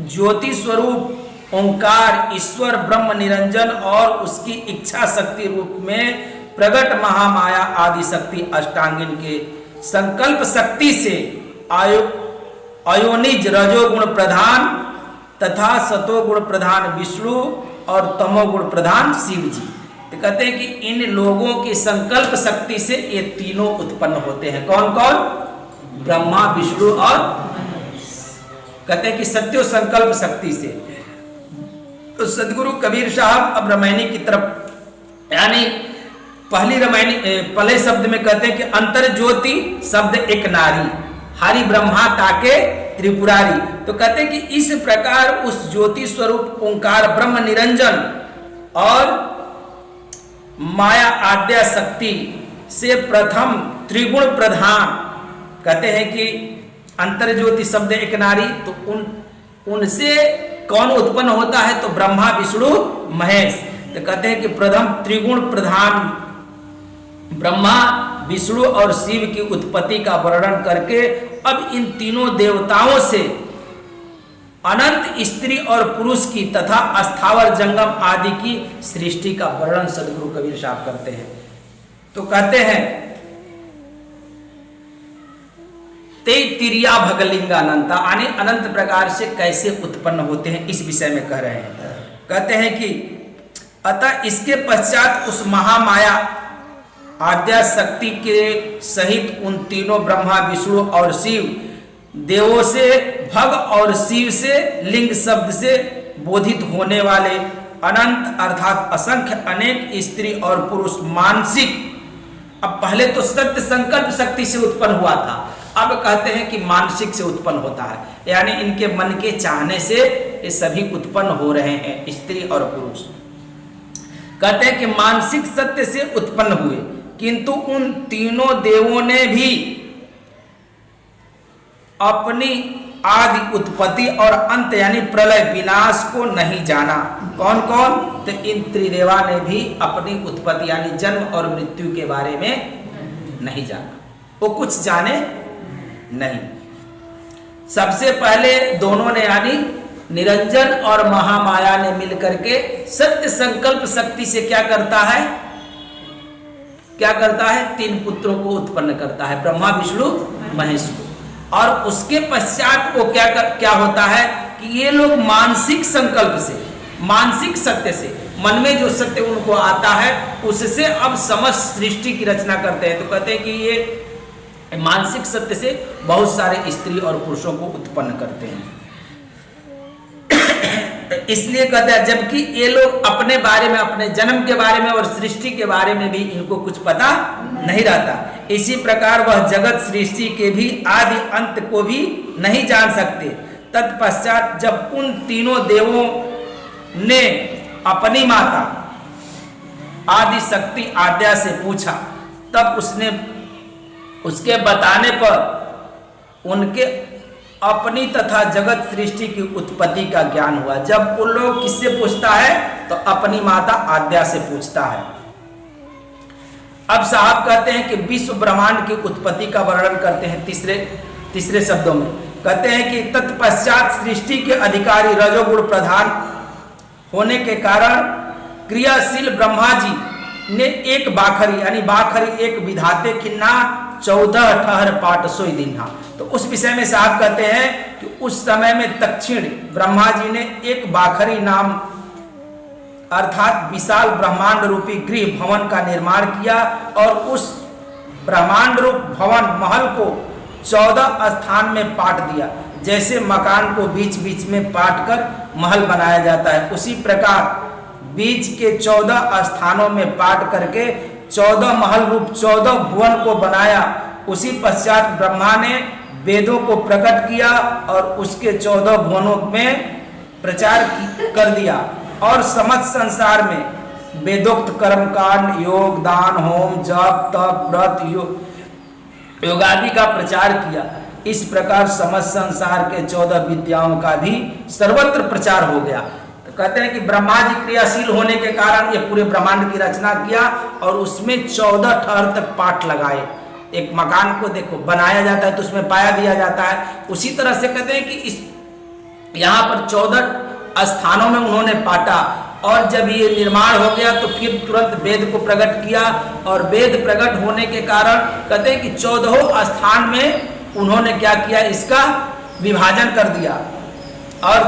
ज्योति स्वरूप ओंकार ईश्वर ब्रह्म निरंजन और उसकी इच्छा शक्ति रूप में प्रगट महामाया आदि शक्ति अष्टांगिन के संकल्प शक्ति से अयोनिज रजोगुण प्रधान तथा सतोगुण प्रधान विष्णु और तमोगुण प्रधान शिव जी। तो कहते हैं कि इन लोगों की संकल्प शक्ति से ये तीनों उत्पन्न होते हैं। कौन कौन? ब्रह्मा, विष्णु और कहते हैं कि सत्यो संकल्प शक्ति से। तो सदगुरु कबीर साहब अब रामायणी की तरफ, यानी पहले शब्द में कहते हैं कि अंतर ज्योति शब्द एक नारी, हरि ब्रह्मा ताके त्रिपुरारी। तो कहते हैं कि इस प्रकार उस ज्योति स्वरूप ओंकार ब्रह्म निरंजन और माया आद्या शक्ति से प्रथम त्रिगुण प्रधान, कहते हैं कि अंतर ज्योति शब्द एक नारी, तो उनसे कौन उत्पन्न होता है? तो ब्रह्मा, विष्णु, महेश। तो कहते हैं कि प्रथम त्रिगुण प्रधान ब्रह्मा, विष्णु और शिव की उत्पत्ति का वर्णन करके अब इन तीनों देवताओं से अनंत स्त्री और पुरुष की तथा अस्थावर जंगम आदि की सृष्टि का वर्णन सदगुरु कबीर साहब करते हैं। तो कहते हैं ते तिरिया भगलिंगा अनंता, यानी अनंत प्रकार से कैसे उत्पन्न होते हैं इस विषय में कह रहे हैं। कहते हैं कि अतः इसके पश्चात उस महामाया आद्या शक्ति के सहित उन तीनों ब्रह्मा, विष्णु और शिव देवों से भग और शिव से लिंग शब्द से बोधित होने वाले अनंत अर्थात असंख्य अनेक स्त्री और पुरुष मानसिक, अब पहले तो सत्य संकल्प शक्ति से उत्पन्न हुआ था, अब कहते हैं कि मानसिक से उत्पन्न होता है, यानी इनके मन के चाहने से ये सभी उत्पन्न हो रहे हैं स्त्री और पुरुष। कहते हैं कि मानसिक सत्य से उत्पन्न हुए, किंतु उन तीनों देवों ने भी अपनी आदि उत्पत्ति और अंत यानी प्रलय विनाश को नहीं जाना। कौन कौन? तो इन त्रिदेवा ने भी अपनी उत्पत्ति यानी जन्म और मृत्यु के बारे में नहीं जाना, वो कुछ जाने नहीं। सबसे पहले दोनों ने यानी निरंजन और महामाया ने मिलकर के सत्य संकल्प शक्ति से क्या करता है, तीन पुत्रों को उत्पन्न करता है, ब्रह्मा विष्णु महेश को। और उसके पश्चात वो क्या होता है कि ये लोग मानसिक संकल्प से, मानसिक सत्य से, मन में जो सत्य उनको आता है उससे अब समस्त सृष्टि की रचना करते हैं। तो कहते हैं कि ये मानसिक सत्य से बहुत सारे स्त्री और पुरुषों को उत्पन्न करते हैं। इसलिए कहते हैं जबकि ये लोग अपने बारे में, अपने जन्म के बारे में और सृष्टि के बारे में भी इनको कुछ पता नहीं रहता, इसी प्रकार वह जगत सृष्टि के भी आदि अंत को भी नहीं जान सकते। तत्पश्चात जब उन तीनों देवों ने अपनी माता आदि शक्ति आद्या से पूछा, तब उसके बताने पर उनके अपनी तथा जगत सृष्टि की उत्पत्ति का ज्ञान हुआ। जब उन लोग किससे पूछता है तो अपनी माता आद्या से पूछता है। अब साहब कहते हैं कि विश्व ब्रह्मांड की उत्पत्ति का वर्णन करते हैं तीसरे शब्दों में। कहते हैं कि तत्पश्चात सृष्टि के अधिकारी रजोगुण प्रधान होने के कारण क्रियाशील ब्रह्मा जी ने एक बाखरी यानी बाखरी एक विधाते खिन्ना 14 ठहर पाट सोई दिन्हा। तो उस विषय में साहब कहते हैं कि उस समय में दक्षिण ब्रह्मा जी ने एक बाखरी नाम अर्थात विशाल ब्रह्मांड रूपी गृह भवन का निर्माण किया और उस ब्रह्मांड रूप भवन महल को 14 स्थान में पाट दिया। जैसे मकान को बीच बीच में पाट कर महल बनाया जाता है, उसी प्रकार बीच के 14 स्थानों में पाट करके 14 महल रूप 14 भुवन को बनाया। उसी पश्चात ब्रह्मा ने वेदों को प्रकट किया और उसके 14 भुवनों में प्रचार कर दिया और समस्त संसार में वेदोक्त कर्मकांड, योग, दान, होम, जप, तप, व्रत, योगादि का प्रचार किया। इस प्रकार समस्त संसार के 14 विद्याओं का भी सर्वत्र प्रचार हो गया। तो कहते हैं कि ब्रह्मा जी क्रियाशील होने के कारण ये पूरे ब्रह्मांड की रचना किया और उसमें 14 ठहर तक पाठ लगाए। एक मकान को देखो बनाया जाता है तो उसमें पाया दिया जाता है, उसी तरह से कहते हैं कि इस यहाँ पर 14 स्थानों में उन्होंने पाटा और जब ये निर्माण हो गया तो फिर तुरंत वेद को प्रकट किया और वेद प्रकट होने के कारण कहते हैं कि 14 स्थान में उन्होंने क्या किया, इसका विभाजन कर दिया और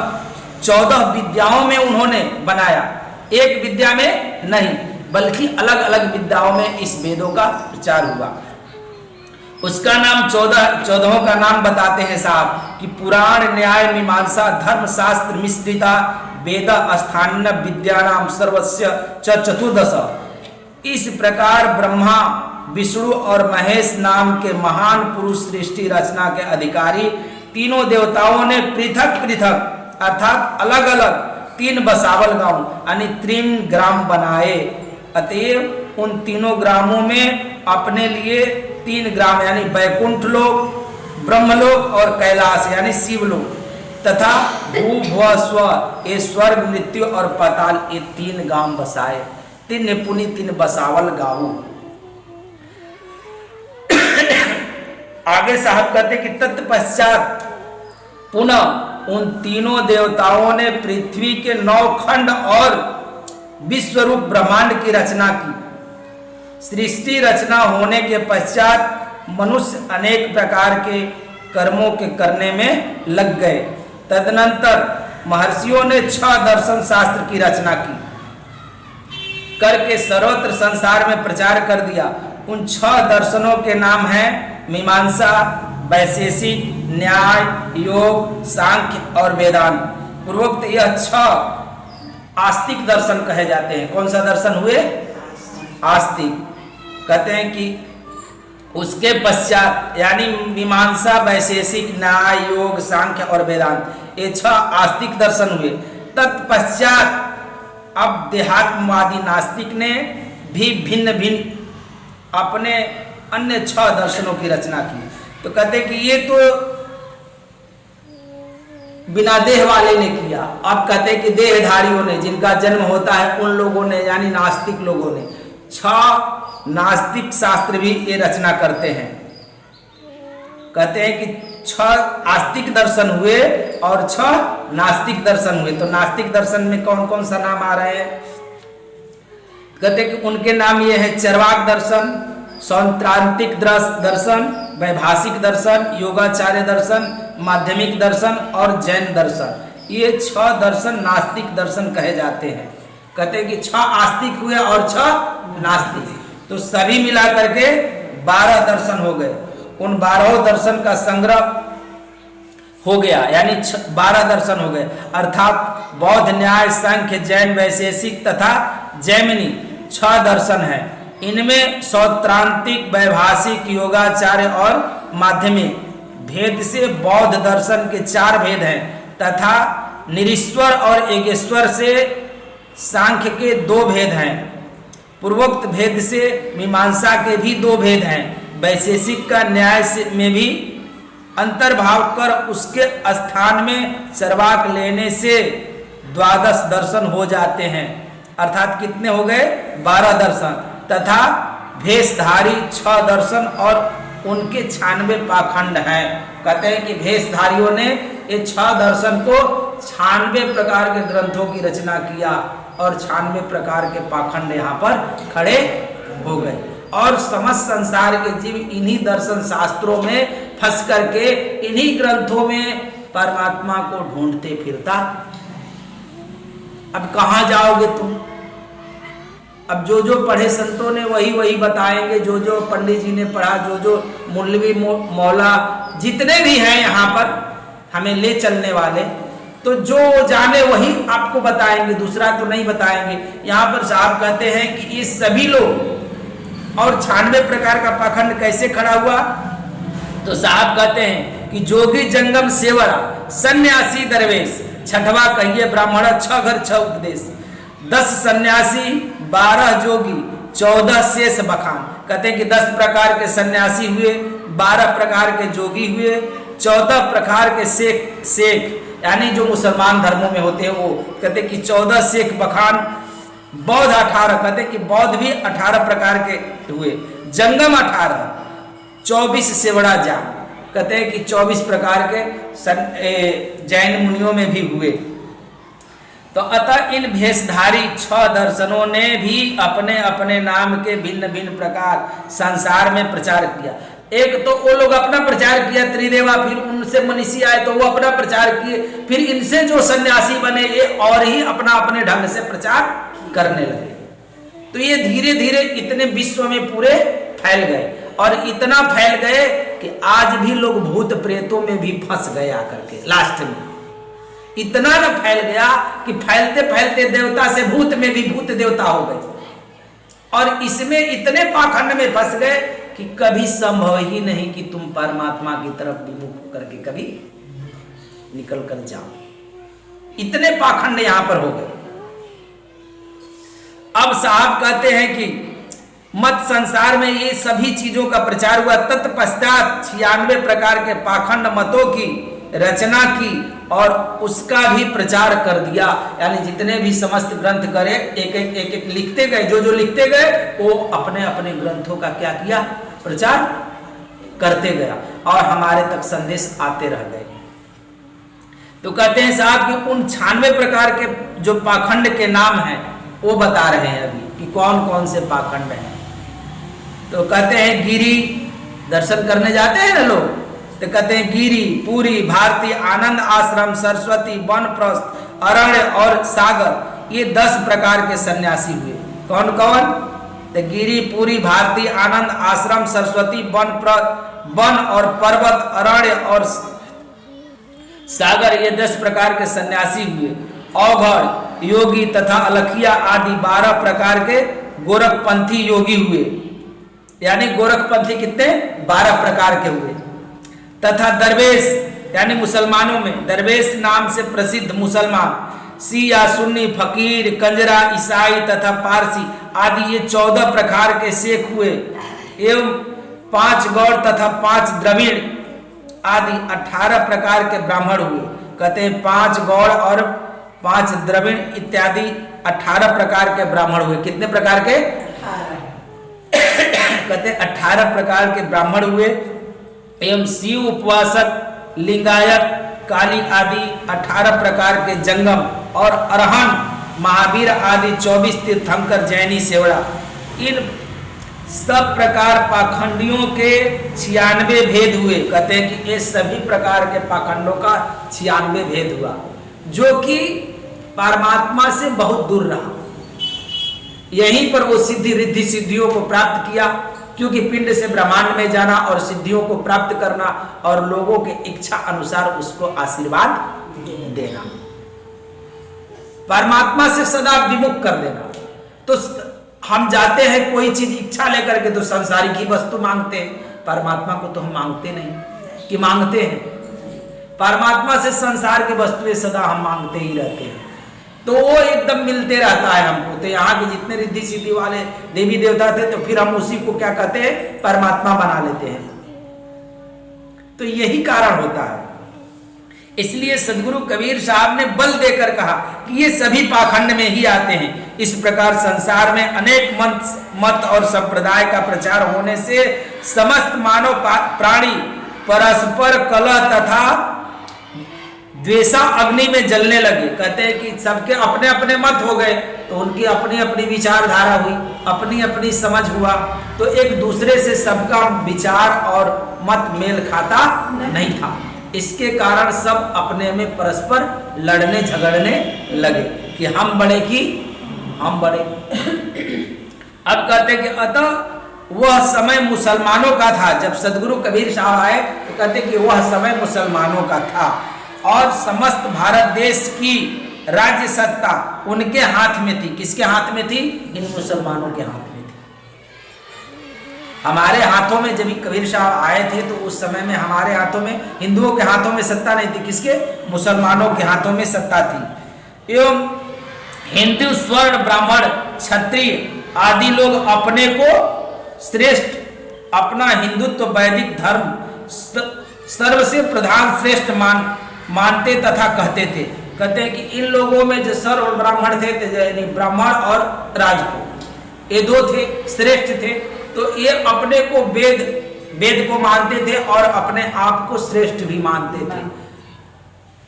14 विद्याओं में उन्होंने बनाया। एक विद्या में नहीं बल्कि अलग अलग विद्याओं में इस वेदों का प्रचार हुआ। उसका नाम 14 का नाम बताते हैं साहब कि पुराण, न्याय, मीमांसा, धर्म शास्त्र मिश्रिता वेद स्थान विद्या नाम सर्वस्य चतुर्दश। इस प्रकार ब्रह्मा, विष्णु और महेश नाम के महान पुरुष सृष्टि रचना के अधिकारी तीनों देवताओं ने पृथक पृथक अर्थात अलग अलग 3 बसावल गांव यानी 3 ग्राम बनाए। अतएव उन तीनों ग्रामों में अपने लिए 3 ग्राम यानी वैकुंठ लोक, ब्रह्मलोक और कैलाश यानी शिवलोक तथा भू भव स्व ये स्वर्ग, मृत्यु और पाताल ये 3 गांव बसाए। 3 पुनि 3 बसावल गाँव। आगे साहब कहते कि तत्पश्चात पुनः उन तीनों देवताओं ने पृथ्वी के 9 खंड और विश्वरूप ब्रह्मांड की रचना की। सृष्टि रचना होने के पश्चात मनुष्य अनेक प्रकार के कर्मों के करने में लग गए। तदनंतर महर्षियों ने 6 दर्शन शास्त्र की रचना की करके सर्वत्र संसार में प्रचार कर दिया। उन 6 दर्शनों के नाम हैं मीमांसा, वैशेषिक, न्याय, योग, सांख्य और वेदांत। पूर्वोक्त यह 6 आस्तिक दर्शन कहे जाते हैं। कौन सा दर्शन हुए? आस्तिक। कहते हैं कि उसके पश्चात यानी मीमांसा, वैशेषिक, न्याय, योग, सांख्य और वेदांत ये 6 आस्तिक दर्शन हुए। तत्पश्चात अब देहात्मवादी नास्तिक ने भी भिन्न भिन्न अपने अन्य 6 दर्शनों की रचना की। तो कहते कि ये तो बिना देह वाले ने किया। अब कहते कि देहधारियों ने, जिनका जन्म होता है उन लोगों ने यानी नास्तिक लोगों ने 6 नास्तिक शास्त्र भी ये रचना करते हैं। कहते हैं कि 6 आस्तिक दर्शन हुए और 6 नास्तिक दर्शन हुए। तो नास्तिक दर्शन में कौन कौन सा नाम आ रहे हैं? कहते हैं कि उनके नाम ये है चरवाक दर्शन, सौत्रांतिक दर्शन, वैभाषिक दर्शन, योगाचार्य दर्शन, माध्यमिक दर्शन और जैन दर्शन। ये 6 दर्शन नास्तिक दर्शन कहे जाते हैं। कहते हैं कि 6 आस्तिक हुए और 6 नास्तिक, तो सभी मिलाकर के 12 दर्शन हो गए। उन 12 दर्शन का संग्रह हो गया, यानी 12 दर्शन हो गए, अर्थात बौद्ध, न्याय, सांख्य, जैन, वैशेषिक तथा जैमिनी 6 दर्शन है। इनमें सौत्रांतिक, वैभाषिक, योगाचार्य और माध्यमिक भेद से बौद्ध दर्शन के 4 भेद हैं तथा निरीश्वर और एगेश्वर से सांख्य के 2 भेद हैं। पूर्वोक्त भेद से मीमांसा के भी 2 भेद हैं। वैशेषिक का न्याय में भी अंतर्भाव कर उसके स्थान में चरवाक लेने से 12 दर्शन हो जाते हैं। अर्थात कितने हो गए? 12 दर्शन तथा भेषधारी 6 दर्शन और उनके 96 पाखंड हैं। कहते हैं कि भेषधारियों ने ये 6 दर्शन को 96 प्रकार के ग्रंथों की रचना किया और 96 प्रकार के पाखंड यहाँ पर खड़े हो गए और समस्त संसार के जीव इन्हीं दर्शन शास्त्रों में फंस करके इन्हीं ग्रंथों में परमात्मा को ढूंढते फिरता। अब कहाँ जाओगे तुम? अब जो जो पढ़े संतों ने वही वही बताएंगे, जो जो पंडित जी ने पढ़ा, जो जो मौलवी मौला जितने भी हैं यहाँ पर हमें ले चलने वाले, तो जो जाने वही आपको बताएंगे, दूसरा तो नहीं बताएंगे। यहाँ पर साहब कहते हैं कि ये सभी लोग और 96 प्रकार का पाखंड कैसे खड़ा हुआ? तो साहब कहते हैं कि जोगी जंगम सेवरा, सन्यासी दरवेश, 6वां कहिए ब्राह्मण, 6 घर 6 उपदेश, 10 सन्यासी 12 जोगी 14 शेष बखान। कहते हैं कि 10 प्रकार के सन्यासी हुए, 12 प्रकार के जोगी हुए, 14 प्रकार के शेख यानी जो मुसलमान धर्मों में होते हैं वो। कहते हैं कि 14 शेख बखान, बौद्ध 18, कहते हैं कि बौद्ध भी 18 प्रकार के हुए, जंगम 18, 24 सेवड़ा जान। कहते हैं कि 24 प्रकार के जैन मुनियों में भी हुए। तो अतः इन भेषधारी 6 दर्शनों ने भी अपने अपने नाम के भिन्न भिन्न प्रकार संसार में प्रचार किया। एक तो वो लोग अपना प्रचार किया त्रिदेवा, फिर उनसे मनीषी आए तो वो अपना प्रचार किए, फिर इनसे जो सन्यासी बने ये और ही अपना अपने ढंग से प्रचार करने लगे। तो ये धीरे धीरे इतने विश्व में पूरे फैल गए और इतना फैल गए कि आज भी लोग भूत प्रेतों में भी फंस गए आकर के। लास्ट में इतना न फैल गया कि फैलते फैलते देवता से भूत में भी भूत देवता हो गए और इसमें इतने पाखंड में फंस गए कि कभी संभव ही नहीं कि तुम परमात्मा की तरफ विमुख करके कभी निकल कर जाओ। इतने पाखंड यहां पर हो गए। अब साहब कहते हैं कि मत संसार में ये सभी चीजों का प्रचार हुआ। तत्पश्चात 96 प्रकार के पाखंड मतों की रचना की और उसका भी प्रचार कर दिया। यानी जितने भी समस्त ग्रंथ करे एक एक लिखते गए, जो जो लिखते गए वो अपने अपने ग्रंथों का क्या किया? प्रचार करते गया और हमारे तक संदेश आते रह गए। तो कहते हैं साहब कि उन 96 प्रकार के जो पाखंड के नाम हैं वो बता रहे हैं अभी कि कौन कौन से पाखंड हैं। तो कहते हैं गिरी, दर्शन करने जाते हैं ना लोग, तो कहते हैं गिरी, पूरी, भारती, आनंद आश्रम, सरस्वती, वनप्रस्थ, अरण्य और सागर, ये 10 प्रकार के सन्यासी हुए। कौन कौन? तो गिरी, पूरी, भारती, आनंद आश्रम, सरस्वती, वन और पर्वत, अरण्य और सागर, ये 10 प्रकार के सन्यासी हुए। औघड़, योगी तथा अलखिया आदि 12 प्रकार के गोरखपंथी योगी हुए। यानी गोरखपंथी कितने? 12 प्रकार के हुए। तथा दरवेश, यानी मुसलमानों में दरवेश नाम से प्रसिद्ध मुसलमान, शिया, सुन्नी, फकीर, कंजरा, ईसाई तथा पारसी आदि ये 14 प्रकार के शेख हुए। एवं 5 गौड़ तथा 5 द्रविड़ आदि 18 प्रकार के ब्राह्मण हुए। कहते हैं 5 गौड़ और 5 द्रविड़ इत्यादि 18 प्रकार के ब्राह्मण हुए। कितने प्रकार के? 18 कहते 18 प्रकार के ब्राह्मण हुए एवं शिव उपवासक, लिंगायत, काली आदि 18 प्रकार के जंगम और अरहन, महावीर आदि 24 तीर्थंकर, जैनी, सेवड़ा, इन सब प्रकार पाखंडियों के 96 भेद हुए। कहते हैं कि ये सभी प्रकार के पाखंडों का 96 भेद हुआ, जो कि परमात्मा से बहुत दूर रहा। यहीं पर वो सिद्धि रिद्धि सिद्धियों को प्राप्त किया, क्योंकि पिंड से ब्रह्मांड में जाना और सिद्धियों को प्राप्त करना और लोगों के इच्छा अनुसार उसको आशीर्वाद देना, परमात्मा से सदा विमुख कर देना। तो हम जाते हैं कोई चीज इच्छा लेकर के, तो संसारी की वस्तु मांगते हैं, परमात्मा को तो हम मांगते नहीं कि मांगते हैं। परमात्मा से संसार की वस्तुएं सदा हम मांगते ही रहते हैं, तो वो एकदम मिलते रहता है हमको। तो यहाँ के जितने रिद्धि सिद्धि वाले देवी देवता थे, तो फिर हम उसी को क्या कहते हैं, परमात्मा बना लेते हैं। तो यही कारण होता है। इसलिए सदगुरु कबीर साहब ने बल देकर कहा कि ये सभी पाखंड में ही आते हैं। इस प्रकार संसार में अनेक मत और संप्रदाय का प्रचार होने से समस्त मानव प्राणी परस्पर कलह तथा द्वेषा अग्नि में जलने लगे। कहते हैं कि सबके अपने अपने मत हो गए, तो उनकी अपनी अपनी विचारधारा हुई, अपनी अपनी समझ हुआ, तो एक दूसरे से सबका विचार और मत मेल खाता नहीं था। इसके कारण सब अपने में परस्पर लड़ने झगड़ने लगे कि हम बड़े कि हम बड़े। अब कहते हैं कि अतः वह समय मुसलमानों का था। जब सदगुरु कबीर साहब आए तो कहते कि वह समय मुसलमानों का था और समस्त भारत देश की राज्य सत्ता उनके हाथ में थी। किसके हाथ में थी? इन मुसलमानों के हाथ में थी। हमारे हाथों में जब कबीर साहब आए थे तो उस समय में हमारे हाथों में, हिंदुओं के हाथों में सत्ता नहीं थी। किसके? मुसलमानों के हाथों में सत्ता थी। एवं हिंदू, स्वर्ण, ब्राह्मण, क्षत्रिय आदि लोग अपने को श्रेष्ठ, अपना हिंदुत्व वैदिक धर्म सर्व से प्रधान श्रेष्ठ मानते तथा कहते थे। कहते हैं कि इन लोगों में जो सर्व और ब्राह्मण थे, यानी ब्राह्मण और राजपूत, ये दो थे, श्रेष्ठ थे। तो ये अपने को वेद को मानते थे और अपने आप को श्रेष्ठ भी मानते थे।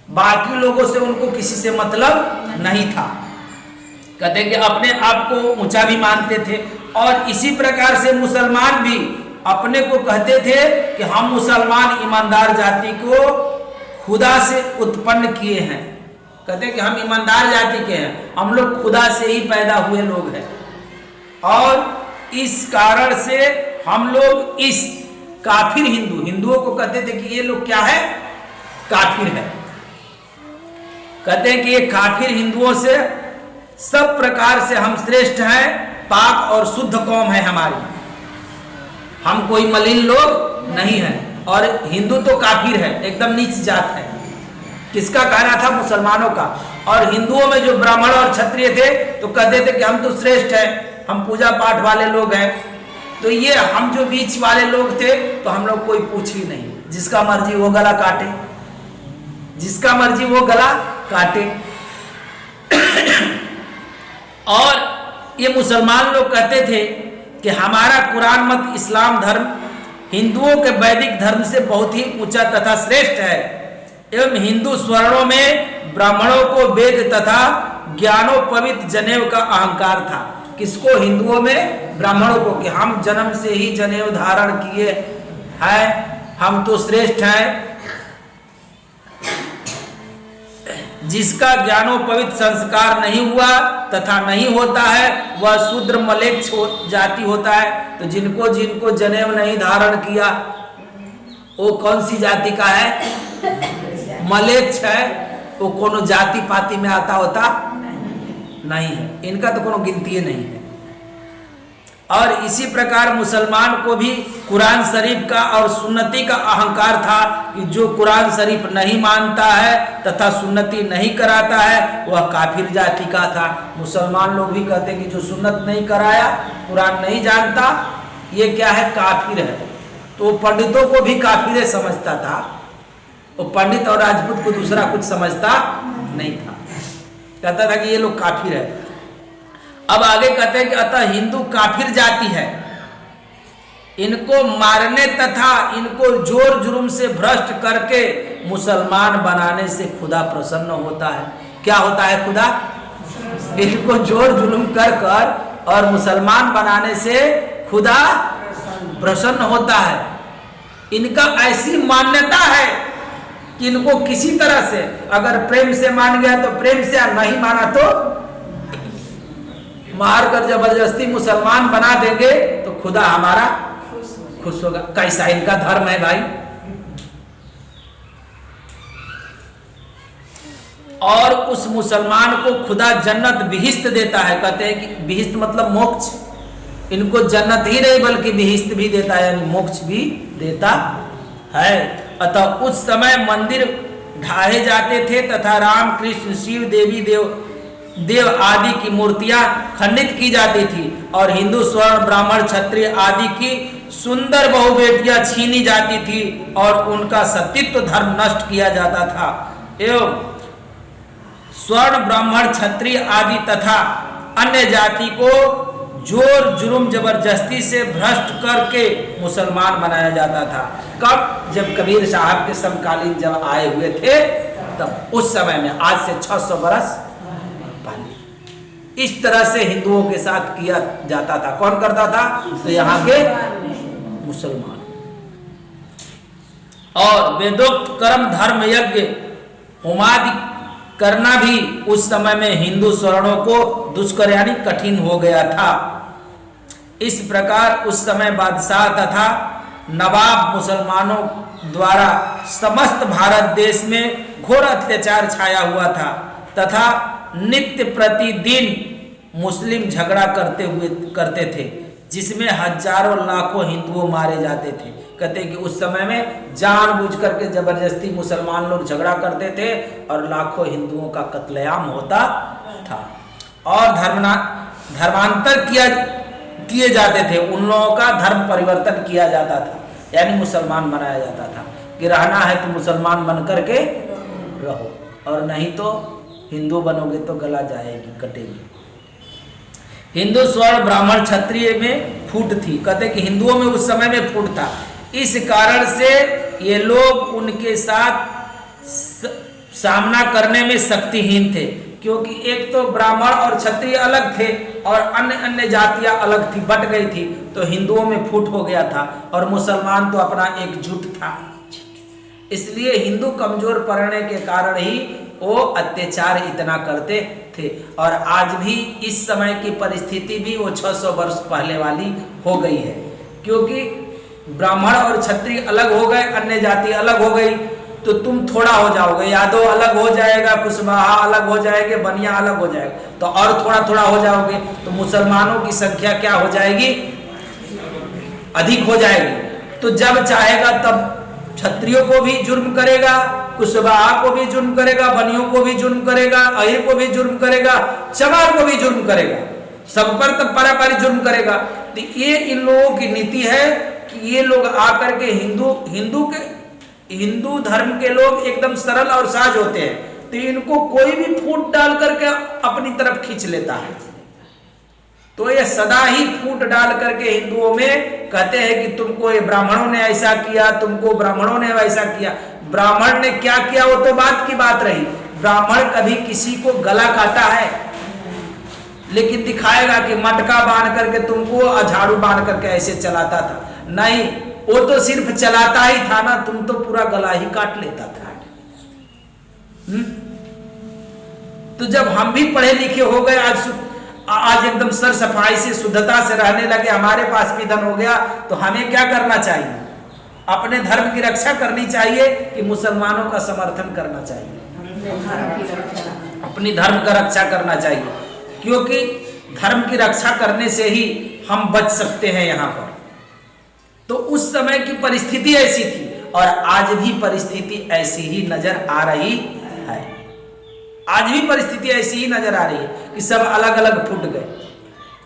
बाकी लोगों से उनको किसी से मतलब नहीं था। कहते हैं कि अपने आप को ऊंचा भी मानते थे। और इसी प्रकार से मुसलमान भी अपने को कहते थे कि हम मुसलमान ईमानदार जाति को खुदा से उत्पन्न किए हैं। कहते हैं कि हम ईमानदार जाति के हैं, हम लोग खुदा से ही पैदा हुए लोग हैं। और इस कारण से हम लोग इस काफिर हिंदुओं को कहते थे कि ये लोग क्या है? काफिर है। कहते हैं कि ये काफिर हिंदुओं से सब प्रकार से हम श्रेष्ठ हैं, पाक और शुद्ध कौम है हमारी, हम कोई मलिन लोग नहीं हैं। और हिंदू तो काफिर है, एकदम नीच जात है। किसका कहना था? मुसलमानों का। और हिंदुओं में जो ब्राह्मण और क्षत्रिय थे तो कहते थे कि हम तो श्रेष्ठ हैं, हम पूजा पाठ वाले लोग हैं। तो ये हम जो बीच वाले लोग थे, तो हम लोग कोई पूछ ही नहीं, जिसका मर्जी वो गला काटे, जिसका मर्जी वो गला काटे। और ये मुसलमान लोग कहते थे कि हमारा कुरान मत इस्लाम धर्म हिंदुओं के वैदिक धर्म से बहुत ही ऊंचा तथा श्रेष्ठ है। एवं हिंदू स्वर्णों में ब्राह्मणों को वेद तथा ज्ञानोपवित जनेऊ का अहंकार था। किसको? हिंदुओं में ब्राह्मणों को, कि हम जन्म से ही जनेऊ धारण किए हैं, हम तो श्रेष्ठ हैं। जिसका ज्ञानोपवित संस्कार नहीं हुआ तथा नहीं होता है वह शूद्र मलेच्छ जाति होता है। तो जिनको जिनको जनेऊ नहीं धारण किया वो कौन सी जाति का है? मलेच्छ है। वो कोनो जाति पाति में आता होता नहीं है, इनका तो कोनो गिनती नहीं है। और इसी प्रकार मुसलमान को भी कुरान शरीफ का और सुन्नती का अहंकार था कि जो कुरान शरीफ नहीं मानता है तथा सुन्नती नहीं कराता है वह काफिर जाति का था। मुसलमान लोग भी कहते हैं कि जो सुन्नत नहीं कराया, कुरान नहीं जानता, ये क्या है? काफिर है। तो पंडितों को भी काफिर समझता था। वो पंडित और राजपूत को दूसरा कुछ समझता नहीं था, कहता था कि ये लोग काफिर है। अब आगे कहते हैं कि अतः हिंदू काफिर जाति है। इनको मारने तथा इनको जोर जुर्म से भ्रष्ट करके मुसलमान बनाने से खुदा प्रसन्न होता है। क्या होता है? खुदा इनको जोर जुल्म कर कर और मुसलमान बनाने से खुदा प्रसन्न होता है। इनका ऐसी मान्यता है कि इनको किसी तरह से अगर प्रेम से मान गया तो प्रेम से, और नहीं माना तो मार कर जबरदस्ती मुसलमान बना देंगे तो खुदा हमारा खुश होगा। कैसा इनका धर्म है भाई। और उस मुसलमान को खुदा जन्नत बिहिश्त देता है। कहते हैं कि बिहिश्त मतलब मोक्ष। इनको जन्नत ही नहीं बल्कि बिहिश्त भी देता है, यानी मोक्ष भी देता है। अतः उस समय मंदिर ढाए जाते थे तथा राम कृष्ण शिव देवी देव आदि की मूर्तियां खंडित की जाती थी और हिंदू स्वर्ण ब्राह्मण क्षत्रिय आदि की सुंदर बहु बेटियां छीनी जाती थी और उनका सतीत्व धर्म नष्ट किया जाता था। एवं स्वर्ण ब्राह्मण क्षत्रिय आदि तथा अन्य जाति को जोर जुर्म जबरदस्ती से भ्रष्ट करके मुसलमान बनाया जाता था। कब? जब कबीर साहब के समकालीन जब आए हुए थे तब, उस समय में, आज से 600 बरस पहले। इस तरह से हिंदुओं के साथ किया जाता था। कौन करता था? तो यहाँ के मुसलमान। और वेदोक्त कर्म धर्म यज्ञ होमादि करना भी उस समय में हिंदू स्वर्णों को दुष्कर यानी कठिन हो गया था। इस प्रकार उस समय बादशाह तथा नवाब मुसलमानों द्वारा समस्त भारत देश में घोर अत्याचार छाया हुआ था तथा नित्य प्रतिदिन मुस्लिम झगड़ा करते थे, जिसमें हजारों लाखों हिंदुओं मारे जाते थे। कहते कि उस समय में जानबूझ करके जबरदस्ती मुसलमान लोग झगड़ा करते थे और लाखों हिंदुओं का कत्लेआम होता था और धर्मांतर किए जाते थे। उन लोगों का धर्म परिवर्तन किया जाता था, यानी मुसलमान बनाया जाता था कि रहना है तो मुसलमान बन करके रहो और नहीं तो हिंदू बनोगे तो गला जाएगी, कटेगी। हिंदू स्वर्ण ब्राह्मण क्षत्रिय में फूट थी। कहते कि हिंदुओं में उस समय में फूट था। इस कारण से ये लोग उनके साथ सामना करने में शक्तिहीन थे, क्योंकि एक तो ब्राह्मण और क्षत्रिय अलग थे और अन्य अन्य जातियां अलग थी, बट गई थी, तो हिंदुओं में फूट हो गया था और मुसलमान तो अपना एकजुट था। इसलिए हिंदू कमजोर पड़ने के कारण ही वो अत्याचार इतना करते थे। और आज भी इस समय की परिस्थिति भी वो 600 वर्ष पहले वाली हो गई है, क्योंकि ब्राह्मण और क्षत्रिय अलग हो गए, अन्य जाति अलग हो गई, तो तुम थोड़ा हो जाओगे, यादव अलग हो जाएगा, कुशवाहा अलग हो जाएंगे, बनिया अलग हो जाएगा, तो और थोड़ा थोड़ा हो जाओगे, तो मुसलमानों की संख्या क्या हो जाएगी? अधिक हो जाएगी। तो जब चाहेगा तब क्षत्रियों को भी जुर्म करेगा, कुशवाहा को भी जुर्म करेगा, बनियों को भी जुर्म करेगा, अहिर को भी जुर्म करेगा, चमार को भी जुर्म करेगा, सब पर तब पारापारी जुर्म करेगा। तो ये इन लोगों की नीति है कि ये लोग आकर के हिंदू धर्म के लोग एकदम सरल और साज होते हैं, तो इनको कोई भी फूट डाल करके अपनी तरफ खींच लेता है। तो ये सदा ही फूट डाल करके हिंदुओं में कहते हैं कि तुमको ये ब्राह्मणों ने ऐसा किया, तुमको ब्राह्मणों ने वैसा किया। ब्राह्मण ने क्या किया वो तो बात की बात रही। ब्राह्मण कभी किसी को गला काटा है? लेकिन दिखाएगा कि मटका बांध करके तुमको झाड़ू बांध करके ऐसे चलाता था, नहीं, वो तो सिर्फ चलाता ही था ना, तुम तो पूरा गला ही काट लेता था। तो जब हम भी पढ़े लिखे हो गए, आज एकदम सर सफाई से शुद्धता से रहने लगे, हमारे पास भी धन हो गया, तो हमें क्या करना चाहिए? अपने धर्म की रक्षा करनी चाहिए कि मुसलमानों का समर्थन करना चाहिए? अपनी धर्म का रक्षा करना चाहिए, क्योंकि धर्म की रक्षा करने से ही हम बच सकते हैं यहाँ पर। तो उस समय की परिस्थिति ऐसी थी और आज भी परिस्थिति ऐसी ही नजर आ रही है। आज भी परिस्थिति ऐसी ही नजर आ रही है कि सब अलग अलग फूट गए।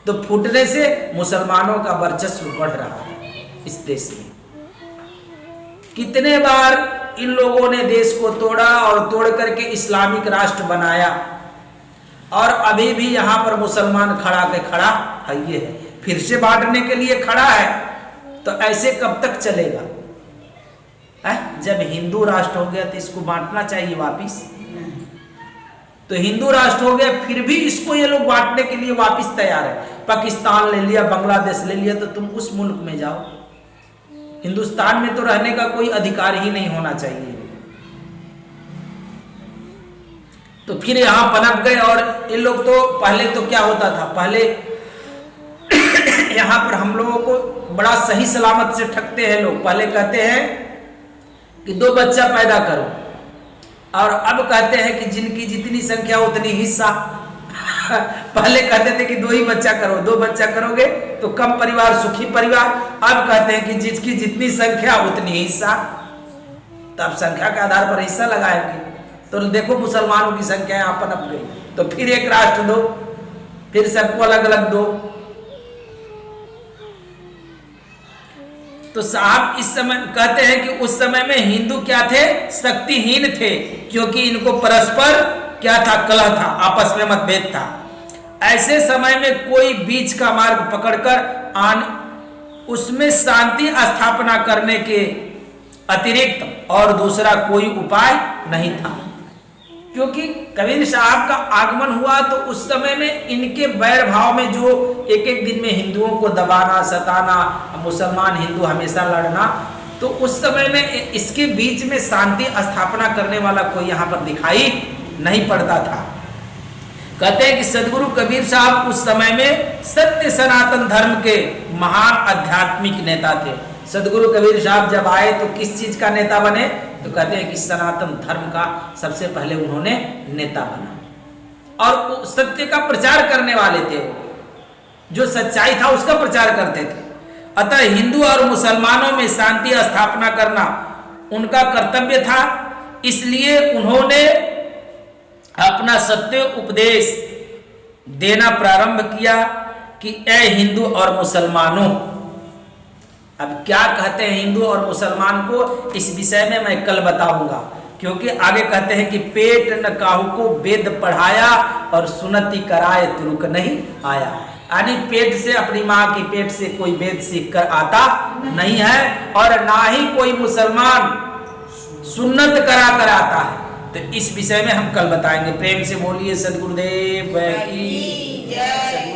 तो फूटने से मुसलमानों का वर्चस्व बढ़ रहा है इस देश में। कितने बार इन लोगों ने देश को तोड़ा और तोड़ करके इस्लामिक राष्ट्र बनाया, और अभी भी यहाँ पर मुसलमान खड़ा है, ये है, फिर से बांटने के लिए खड़ा है। तो ऐसे कब तक चलेगा? जब हिंदू राष्ट्र हो गया तो इसको बांटना चाहिए वापिस। तो हिंदू राष्ट्र हो गया, फिर भी इसको ये लोग बांटने के लिए वापिस तैयार है। पाकिस्तान ले लिया, बांग्लादेश ले लिया, तो तुम उस मुल्क में जाओ। हिंदुस्तान में तो रहने का कोई अधिकार ही नहीं होना चाहिए। तो फिर यहां पनप गए। और इन लोग तो पहले तो क्या होता था, पहले यहां पर हम लोगों को बड़ा सही सलामत से ठगते हैं लोग। पहले कहते हैं कि 2 बच्चा पैदा करो, और अब कहते हैं कि जिनकी जितनी संख्या उतनी हिस्सा। पहले कहते थे कि 2 ही बच्चा करो, 2 बच्चा करोगे तो कम परिवार सुखी परिवार। अब कहते हैं कि जिसकी जितनी संख्या उतनी हिस्सा। तब संख्या के आधार पर हिस्सा लगाएंगे। तो देखो मुसलमानों की संख्या यहाँ पनप गई, तो फिर एक राष्ट्र दो, फिर सबको अलग अलग दो। तो साहब इस समय कहते हैं कि उस समय में हिंदू क्या थे? शक्तिहीन थे, क्योंकि इनको परस्पर क्या था? कलह था, आपस में मतभेद था। ऐसे समय में कोई बीच का मार्ग पकड़कर उसमें शांति स्थापना करने के अतिरिक्त और दूसरा कोई उपाय नहीं था। क्योंकि कबीर साहब का आगमन हुआ तो उस समय में इनके बैर भाव में जो एक एक दिन में हिंदुओं को दबाना, सताना, मुसलमान हिंदू हमेशा लड़ना, तो उस समय में इसके बीच में शांति स्थापना करने वाला कोई यहाँ पर दिखाई नहीं पड़ता था। कहते हैं कि सदगुरु कबीर साहब उस समय में सत्य सनातन धर्म के महान आध्यात्मिक नेता थे। सदगुरु कबीर साहब जब आए तो किस चीज का नेता बने? तो कहते हैं कि सनातन धर्म का सबसे पहले उन्होंने नेता बना, और सत्य का प्रचार करने वाले थे। वो जो सच्चाई था उसका प्रचार करते थे। अतः हिंदू और मुसलमानों में शांति स्थापना करना उनका कर्तव्य था। इसलिए उन्होंने अपना सत्य उपदेश देना प्रारंभ किया कि ए हिंदू और मुसलमानों। अब क्या कहते हैं हिंदू और मुसलमान को, इस विषय में मैं कल बताऊंगा। क्योंकि आगे कहते हैं कि पेट न काहू को वेद पढ़ाया और सुनती कराए तुरुक नहीं आया। यानी पेट से, अपनी माँ की पेट से कोई वेद सीख कर आता नहीं है, और ना ही कोई मुसलमान सुन्नत करा कर आता है। तो इस विषय में हम कल बताएंगे। प्रेम से बोलिए सदगुरुदेव की जय।